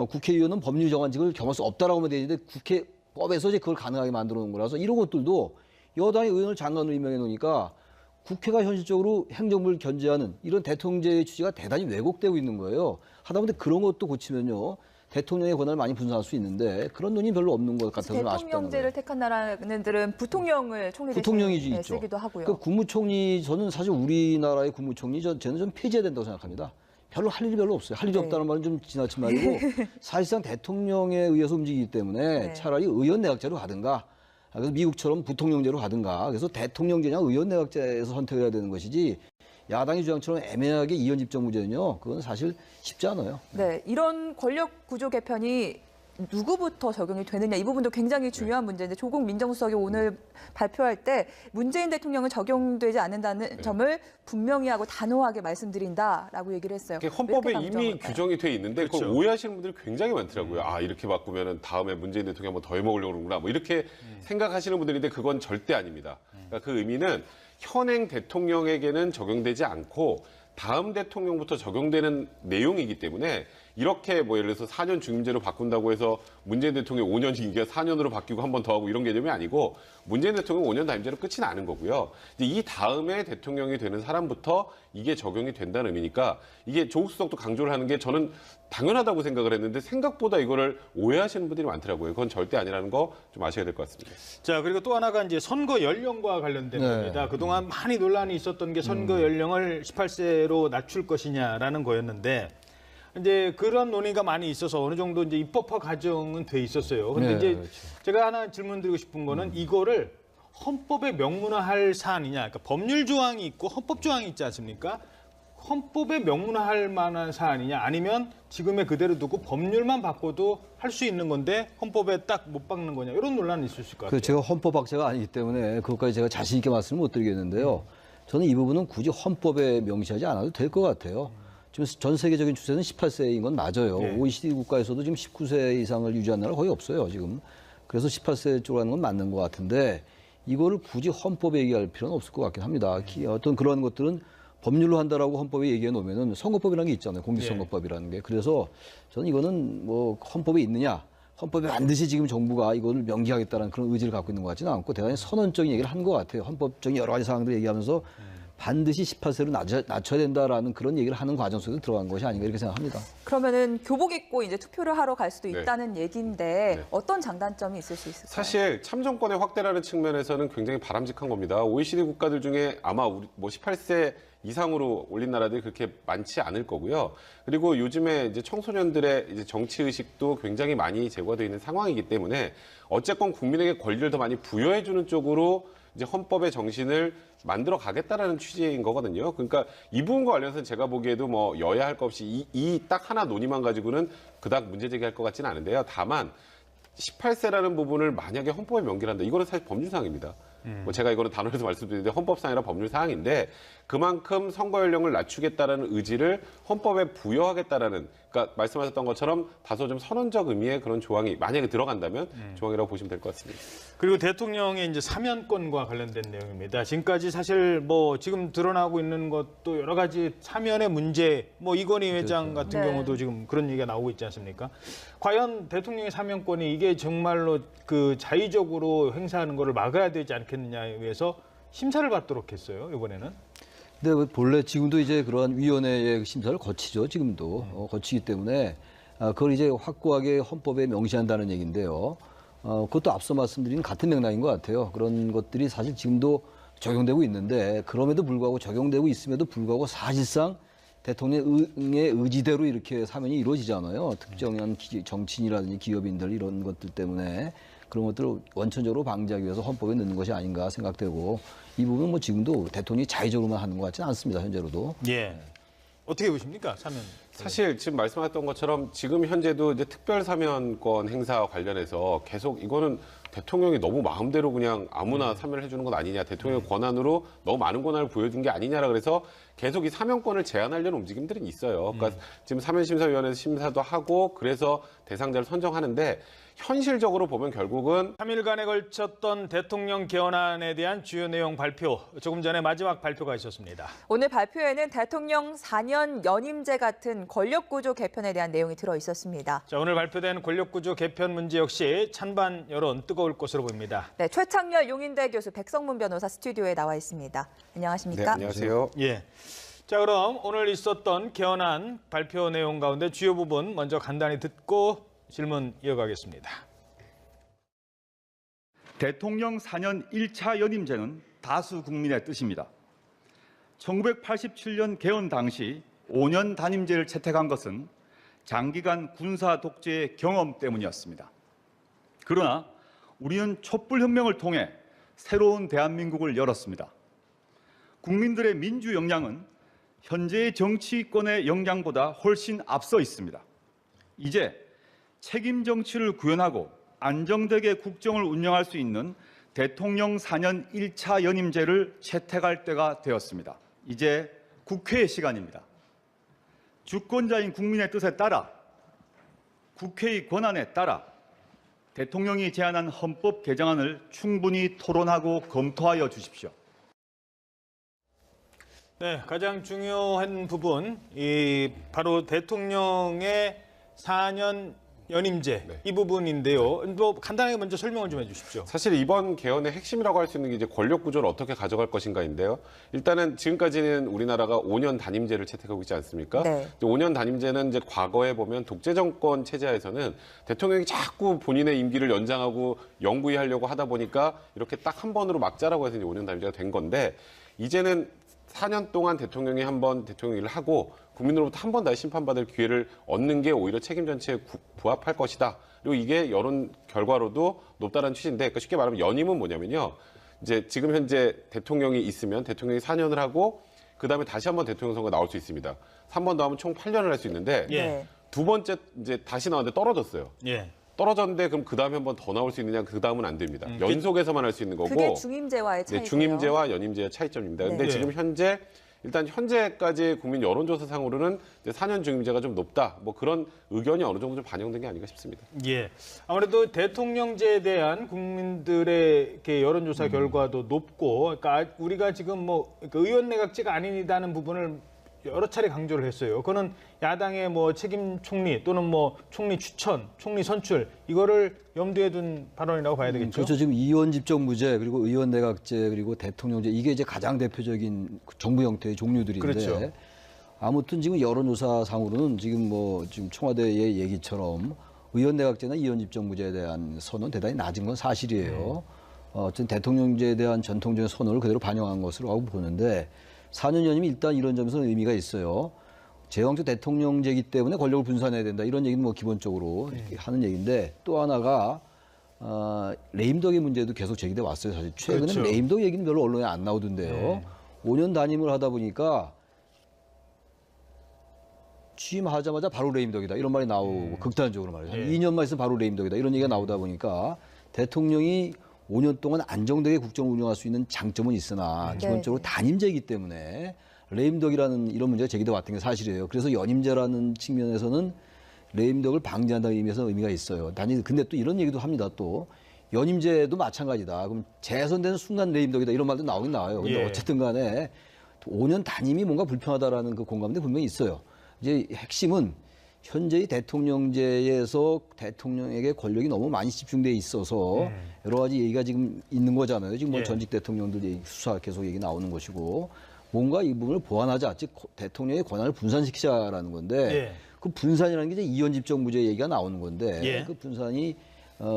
국회의원은 법률 정한직을 겸할 수 없다라고만 되어 있는데 국회법에서 이제 그걸 가능하게 만들어 놓은 거라서 이런 것들도 여당의 의원을 장관으로 임명해 놓으니까 국회가 현실적으로 행정부를 견제하는 이런 대통령제의 취지가 대단히 왜곡되고 있는 거예요. 하다못해 그런 것도 고치면요. 대통령의 권한을 많이 분산할 수 있는데 그런 논의 별로 없는 것 같아서 좀 아쉽다는 거예요. 대통령제를 택한 나라들은 부통령을 총리 부통령이 대신에 있죠. 쓰기도 하고요. 그 국무총리 저는 사실 우리나라의 국무총리 저는 좀 폐지해야 된다고 생각합니다. 별로 할 일이 별로 없어요. 할 일이 네. 없다는 말은 좀 지나친 말이고 사실상 대통령에 의해서 움직이기 때문에 네. 차라리 의원 내각제로 가든가 그래서 미국처럼 부통령제로 가든가 그래서 대통령제냐 의원 내각제에서 선택을 해야 되는 것이지 야당의 주장처럼 애매하게 이원집정부제는요. 그건 사실 쉽지 않아요. 네, 이런 권력 구조 개편이 누구부터 적용이 되느냐 이 부분도 굉장히 중요한 문제인데 조국 민정수석이 오늘 발표할 때 문재인 대통령은 적용되지 않는다는 점을 분명히 하고 단호하게 말씀드린다라고 얘기를 했어요. 헌법에 왜 이렇게 이미 강조할까요? 규정이 돼 있는데 그걸 그렇죠. 오해하시는 분들이 굉장히 많더라고요. 아 이렇게 바꾸면 다음에 문재인 대통령이 한번 더 해먹으려고 그러는구나. 뭐 이렇게 생각하시는 분들인데 그건 절대 아닙니다. 그러니까 그 의미는 현행 대통령에게는 적용되지 않고 다음 대통령부터 적용되는 내용이기 때문에 이렇게 뭐 예를 들어서 4년 중임제로 바꾼다고 해서 문재인 대통령 5년 임기가 4년으로 바뀌고 한 번 더 하고 이런 개념이 아니고 문재인 대통령 5년 단임제로 끝이 나는 거고요. 이제 이 다음에 대통령이 되는 사람부터 이게 적용이 된다는 의미니까 이게 조국 수석도 강조를 하는 게 저는 당연하다고 생각을 했는데 생각보다 이거를 오해하시는 분들이 많더라고요. 그건 절대 아니라는 거 좀 아셔야 될 것 같습니다. 자, 그리고 또 하나가 이제 선거 연령과 관련된 네. 겁니다. 그동안 많이 논란이 있었던 게 선거 연령을 18세로 낮출 것이냐라는 거였는데 이제 그런 논의가 많이 있어서 어느 정도 이제 입법화 과정은 돼 있었어요. 근데 네, 이제 그렇죠. 제가 하나 질문드리고 싶은 거는 이거를 헌법에 명문화할 사안이냐, 그러니까 법률 조항이 있고 헌법 조항이 있지 않습니까? 헌법에 명문화할 만한 사안이냐, 아니면 지금의 그대로 두고 법률만 바꿔도 할 수 있는 건데 헌법에 딱 못 박는 거냐, 이런 논란이 있을 것 같아요. 제가 헌법학자가 아니기 때문에 그것까지 제가 자신 있게 말씀을 못 드리겠는데요. 저는 이 부분은 굳이 헌법에 명시하지 않아도 될 것 같아요. 지금 전 세계적인 추세는 18세인 건 맞아요. 네. OECD 국가에서도 지금 19세 이상을 유지한 나라 거의 없어요, 지금. 그래서 18세 쪽으로 하는 건 맞는 것 같은데 이거를 굳이 헌법에 얘기할 필요는 없을 것 같긴 합니다. 어떤 그런 것들은 법률로 한다라고 헌법에 얘기해 놓으면은 선거법이라는 게 있잖아요. 공직선거법이라는 게. 그래서 저는 이거는 뭐 헌법에 있느냐, 헌법에 반드시 지금 정부가 이거를 명기하겠다는 그런 의지를 갖고 있는 것 같지는 않고 대단히 선언적인 얘기를 한 것 같아요. 헌법적인 여러 가지 사항들을 얘기하면서 반드시 18세로 낮춰야 된다라는 그런 얘기를 하는 과정 속에 들어간 것이 아닌가 이렇게 생각합니다. 그러면은 교복 입고 이제 투표를 하러 갈 수도 네. 있다는 얘기인데 어떤 장단점이 있을 수 있을까요? 사실 참정권의 확대라는 측면에서는 굉장히 바람직한 겁니다. OECD 국가들 중에 아마 우리 뭐 18세 이상으로 올린 나라들이 그렇게 많지 않을 거고요. 그리고 요즘에 이제 청소년들의 이제 정치 의식도 굉장히 많이 제고되어 있는 상황이기 때문에 어쨌건 국민에게 권리를 더 많이 부여해주는 쪽으로 이제 헌법의 정신을 만들어 가겠다라는 취지인 거거든요. 그러니까 이 부분과 관련해서는 제가 보기에도 뭐 여야 할 것 없이 이 딱 하나 논의만 가지고는 그닥 문제 제기할 것 같지는 않은데요. 다만 18세라는 부분을 만약에 헌법에 명기를 한다. 이거는 사실 법률상입니다. 뭐 제가 이거는 단어에서 말씀드리는데 헌법상이나 법률 사항인데 그만큼 선거 연령을 낮추겠다라는 의지를 헌법에 부여하겠다라는, 그러니까 말씀하셨던 것처럼 다소 좀 선언적 의미의 그런 조항이 만약에 들어간다면 조항이라고 보시면 될 것 같습니다. 그리고 대통령의 이제 사면권과 관련된 내용입니다. 지금까지 사실 뭐 지금 드러나고 있는 것도 여러 가지 사면의 문제, 뭐 이건희 회장 같은 네. 경우도 지금 그런 얘기가 나오고 있지 않습니까? 과연 대통령의 사면권이 이게 정말로 그 자의적으로 행사하는 거를 막아야 되지 않겠느냐에 의해서 심사를 받도록 했어요, 이번에는. 근데 본래 지금도 이제 그러한 위원회의 심사를 거치죠. 지금도 거치기 때문에 그걸 이제 확고하게 헌법에 명시한다는 얘기인데요. 그것도 앞서 말씀드린 같은 맥락인 것 같아요. 그런 것들이 사실 지금도 적용되고 있는데 그럼에도 불구하고 적용되고 있음에도 불구하고 사실상 대통령의 의지대로 이렇게 사면이 이루어지잖아요. 특정한 정치인이라든지 기업인들 이런 것들 때문에 그런 것들을 원천적으로 방지하기 위해서 헌법에 넣는 것이 아닌가 생각되고 이 부분은 뭐 지금도 대통령이 자의적으로만 하는 것 같지는 않습니다. 현재로도. 예. 어떻게 보십니까, 사면? 사실 지금 말씀하셨던 것처럼 지금 현재도 이제 특별 사면권 행사 관련해서 계속 이거는 대통령이 너무 마음대로 그냥 아무나 사면을 해주는 건 아니냐, 대통령의 권한으로 너무 많은 권한을 보여준 게 아니냐라 그래서 계속 이 사면권을 제한하려는 움직임들은 있어요. 그러니까 지금 사면심사위원회에서 심사도 하고 그래서 대상자를 선정하는데 현실적으로 보면 결국은 3일간에 걸쳤던 대통령 개헌안에 대한 주요 내용 발표, 조금 전에 마지막 발표가 있었습니다. 오늘 발표에는 대통령 4년 연임제 같은 권력구조 개편에 대한 내용이 들어 있었습니다. 자, 오늘 발표된 권력구조 개편 문제 역시 찬반 여론 뜨거울 것으로 보입니다. 네, 최창렬 용인대 교수, 백성문 변호사 스튜디오에 나와 있습니다. 안녕하십니까? 네, 안녕하세요. 예. 자, 그럼 오늘 있었던 개헌안 발표 내용 가운데 주요 부분 먼저 간단히 듣고 질문 이어가겠습니다. 대통령 4년 1차 연임제는 다수 국민의 뜻입니다. 1987년 개헌 당시 5년 단임제를 채택한 것은 장기간 군사 독재의 경험 때문이었습니다. 그러나 우리는 촛불혁명을 통해 새로운 대한민국을 열었습니다. 국민들의 민주 역량은 현재의 정치권의 역량보다 훨씬 앞서 있습니다. 이제 책임 정치를 구현하고 안정되게 국정을 운영할 수 있는 대통령 4년 1차 연임제를 채택할 때가 되었습니다. 이제 국회의 시간입니다. 주권자인 국민의 뜻에 따라 국회의 권한에 따라 대통령이 제안한 헌법 개정안을 충분히 토론하고 검토하여 주십시오. 네, 가장 중요한 부분, 바로 대통령의 4년 연임제 이 부분인데요. 뭐 간단하게 먼저 설명을 좀 해주십시오. 사실 이번 개헌의 핵심이라고 할 수 있는 게 이제 권력 구조를 어떻게 가져갈 것인가인데요. 일단은 지금까지는 우리나라가 5년 단임제를 채택하고 있지 않습니까? 네. 5년 단임제는 이제 과거에 보면 독재 정권 체제하에서는 대통령이 자꾸 본인의 임기를 연장하고 영구히하려고 하다 보니까 이렇게 딱 한 번으로 막자라고 해서 이제 5년 단임제가 된 건데 이제는 4년 동안 대통령이 한 번 대통령 일을 하고 국민으로부터 한 번 다시 심판받을 기회를 얻는 게 오히려 책임 전체에 부합할 것이다. 그리고 이게 여론 결과로도 높다는 취지인데, 그러니까 쉽게 말하면 연임은 뭐냐면요. 이제 지금 현재 대통령이 있으면 대통령이 4년을 하고 그다음에 다시 한 번 대통령 선거 나올 수 있습니다. 3번 더 하면 총 8년을 할 수 있는데 예. 두 번째 이제 다시 나왔는데 떨어졌어요. 예. 떨어졌는데 그럼 그다음에 한 번 더 나올 수 있느냐? 그다음은 안 됩니다. 연속해서만 할 수 있는 거고. 그게 중임제와의 차이고요. 네, 중임제와 연임제의 차이점입니다. 근데 네. 지금 현재까지 국민 여론조사상으로는 이제 4년 중임제가 좀 높다. 뭐 그런 의견이 어느 정도 좀 반영된 게 아닌가 싶습니다. 예. 아무래도 대통령제에 대한 국민들의 이렇게 여론조사 결과도 높고, 그러니까 우리가 지금 뭐 의원 내각제가 아니다는 부분을 여러 차례 강조를 했어요. 그거는 야당의 뭐 책임 총리 또는 뭐 총리 추천, 총리 선출 이거를 염두에 둔 발언이라고 봐야 되겠죠. 그렇죠. 지금 의원 집정부제 그리고 의원 내각제 그리고 대통령제 이게 이제 가장 대표적인 정부 형태의 종류들인데 그렇죠. 아무튼 지금 여론조사상으로는 지금 청와대의 얘기처럼 의원 내각제나 의원 집정부제에 대한 선언은 대단히 낮은 건 사실이에요. 어쨌든 대통령제에 대한 전통적인 선언을 그대로 반영한 것으로 하고 보는데 4년 연임이 일단 이런 점에서는 의미가 있어요. 제왕적 대통령제이기 때문에 권력을 분산해야 된다. 이런 얘기는 뭐 기본적으로 이렇게 하는 얘기인데 또 하나가 레임덕의 문제도 계속 제기돼 왔어요. 사실 최근에 그렇죠. 레임덕 얘기는 별로 언론에 안 나오던데요. 5년 단임을 하다 보니까 취임하자마자 바로 레임덕이다. 이런 말이 나오고 극단적으로 말해요. 한 2년만 있으면 바로 레임덕이다. 이런 얘기가 나오다 보니까 대통령이 5년 동안 안정되게 국정을 운영할 수 있는 장점은 있으나 기본적으로 단임제이기 때문에 레임덕이라는 이런 문제가 제기돼 왔던 게 사실이에요. 그래서 연임제라는 측면에서는 레임덕을 방지한다는 의미에서 의미가 있어요. 근데 또 이런 얘기도 합니다. 또 연임제도 마찬가지다. 그럼 재선되는 순간 레임덕이다 이런 말도 나오긴 나와요. 근데 어쨌든 간에 5년 단임이 뭔가 불편하다라는 그 공감대 분명히 있어요. 이제 핵심은 현재의 대통령제에서 대통령에게 권력이 너무 많이 집중돼 있어서 여러 가지 얘기가 지금 있는 거잖아요. 지금 뭐 전직 대통령들 수사 계속 얘기 나오는 것이고 뭔가 이 부분을 보완하자, 즉 대통령의 권한을 분산시키자라는 건데 그 분산이라는 게 이제 이원집정부제 얘기가 나오는 건데 그 분산이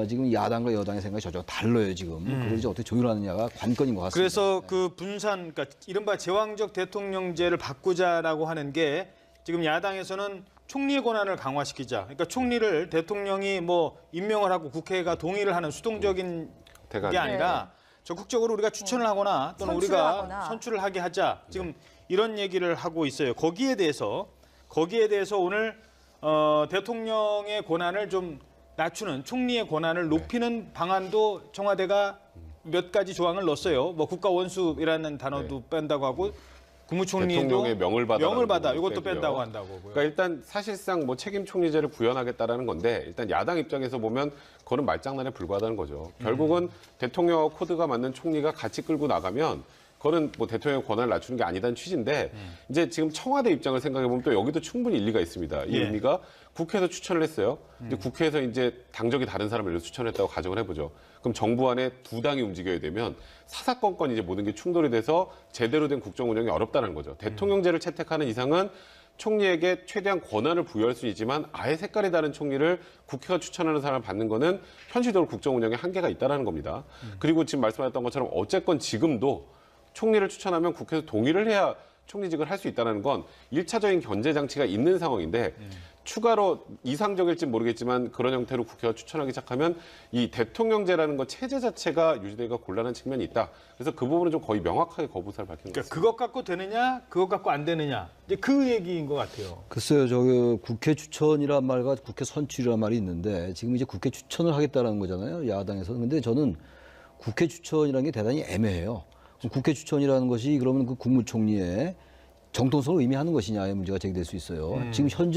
지금 야당과 여당의 생각이 전혀 달라요 지금. 그걸 이제 어떻게 조율하느냐가 관건인 것 같습니다. 그래서 그 분산, 그러니까 이른바 제왕적 대통령제를 바꾸자라고 하는 게 지금 야당에서는 총리의 권한을 강화시키자. 그러니까 총리를 대통령이 뭐 임명을 하고 국회가 동의를 하는 수동적인 게 아니라 적극적으로 우리가 추천을 하거나 또는 우리가 선출을 하게 하자. 지금 이런 얘기를 하고 있어요. 거기에 대해서 오늘 대통령의 권한을 좀 낮추는, 총리의 권한을 높이는 방안도 청와대가 몇 가지 조항을 넣었어요. 뭐 국가 원수이라는 단어도 뺀다고 하고 국무총리도 대통령의 명을 받아 이것도 뺀다고 한다고. 그러니까 일단 사실상 뭐 책임 총리제를 구현하겠다라는 건데 일단 야당 입장에서 보면 그거는 말장난에 불과하다는 거죠. 결국은 대통령하고 코드가 맞는 총리가 같이 끌고 나가면 그거는 뭐 대통령의 권한을 낮추는 게 아니다는 취지인데 이제 지금 청와대 입장을 생각해 보면 또 여기도 충분히 일리가 있습니다. 이 의미가 국회에서 추천을 했어요. 근데 국회에서 이제 당적이 다른 사람을 추천했다고 가정을 해보죠. 그럼 정부 안에 두 당이 움직여야 되면 사사건건 이제 모든 게 충돌이 돼서 제대로 된 국정 운영이 어렵다는 거죠. 대통령제를 채택하는 이상은 총리에게 최대한 권한을 부여할 수 있지만 아예 색깔이 다른 총리를 국회가 추천하는 사람을 받는 거는 현실적으로 국정 운영에 한계가 있다는 겁니다. 그리고 지금 말씀하셨던 것처럼 어쨌건 지금도 총리를 추천하면 국회에서 동의를 해야 총리직을 할 수 있다는 건 1차적인 견제 장치가 있는 상황인데 추가로 이상적일지 모르겠지만 그런 형태로 국회가 추천하기 시작하면 이 대통령제라는 것 체제 자체가 유지되기가 곤란한 측면이 있다. 그래서 그 부분은 좀 거의 명확하게 거부사를 밝힌 것 그러니까 같습니다. 그것 갖고 되느냐, 그것 갖고 안 되느냐. 이제 그 얘기인 것 같아요. 글쎄요, 국회 추천이란 말과 국회 선출이란 말이 있는데 지금 이제 국회 추천을 하겠다라는 거잖아요, 야당에서는. 근데 저는 국회 추천이라는 게 대단히 애매해요. 국회 추천이라는 것이 그러면 그 국무총리의 정통성을 의미하는 것이냐의 문제가 제기될 수 있어요. 지금 현재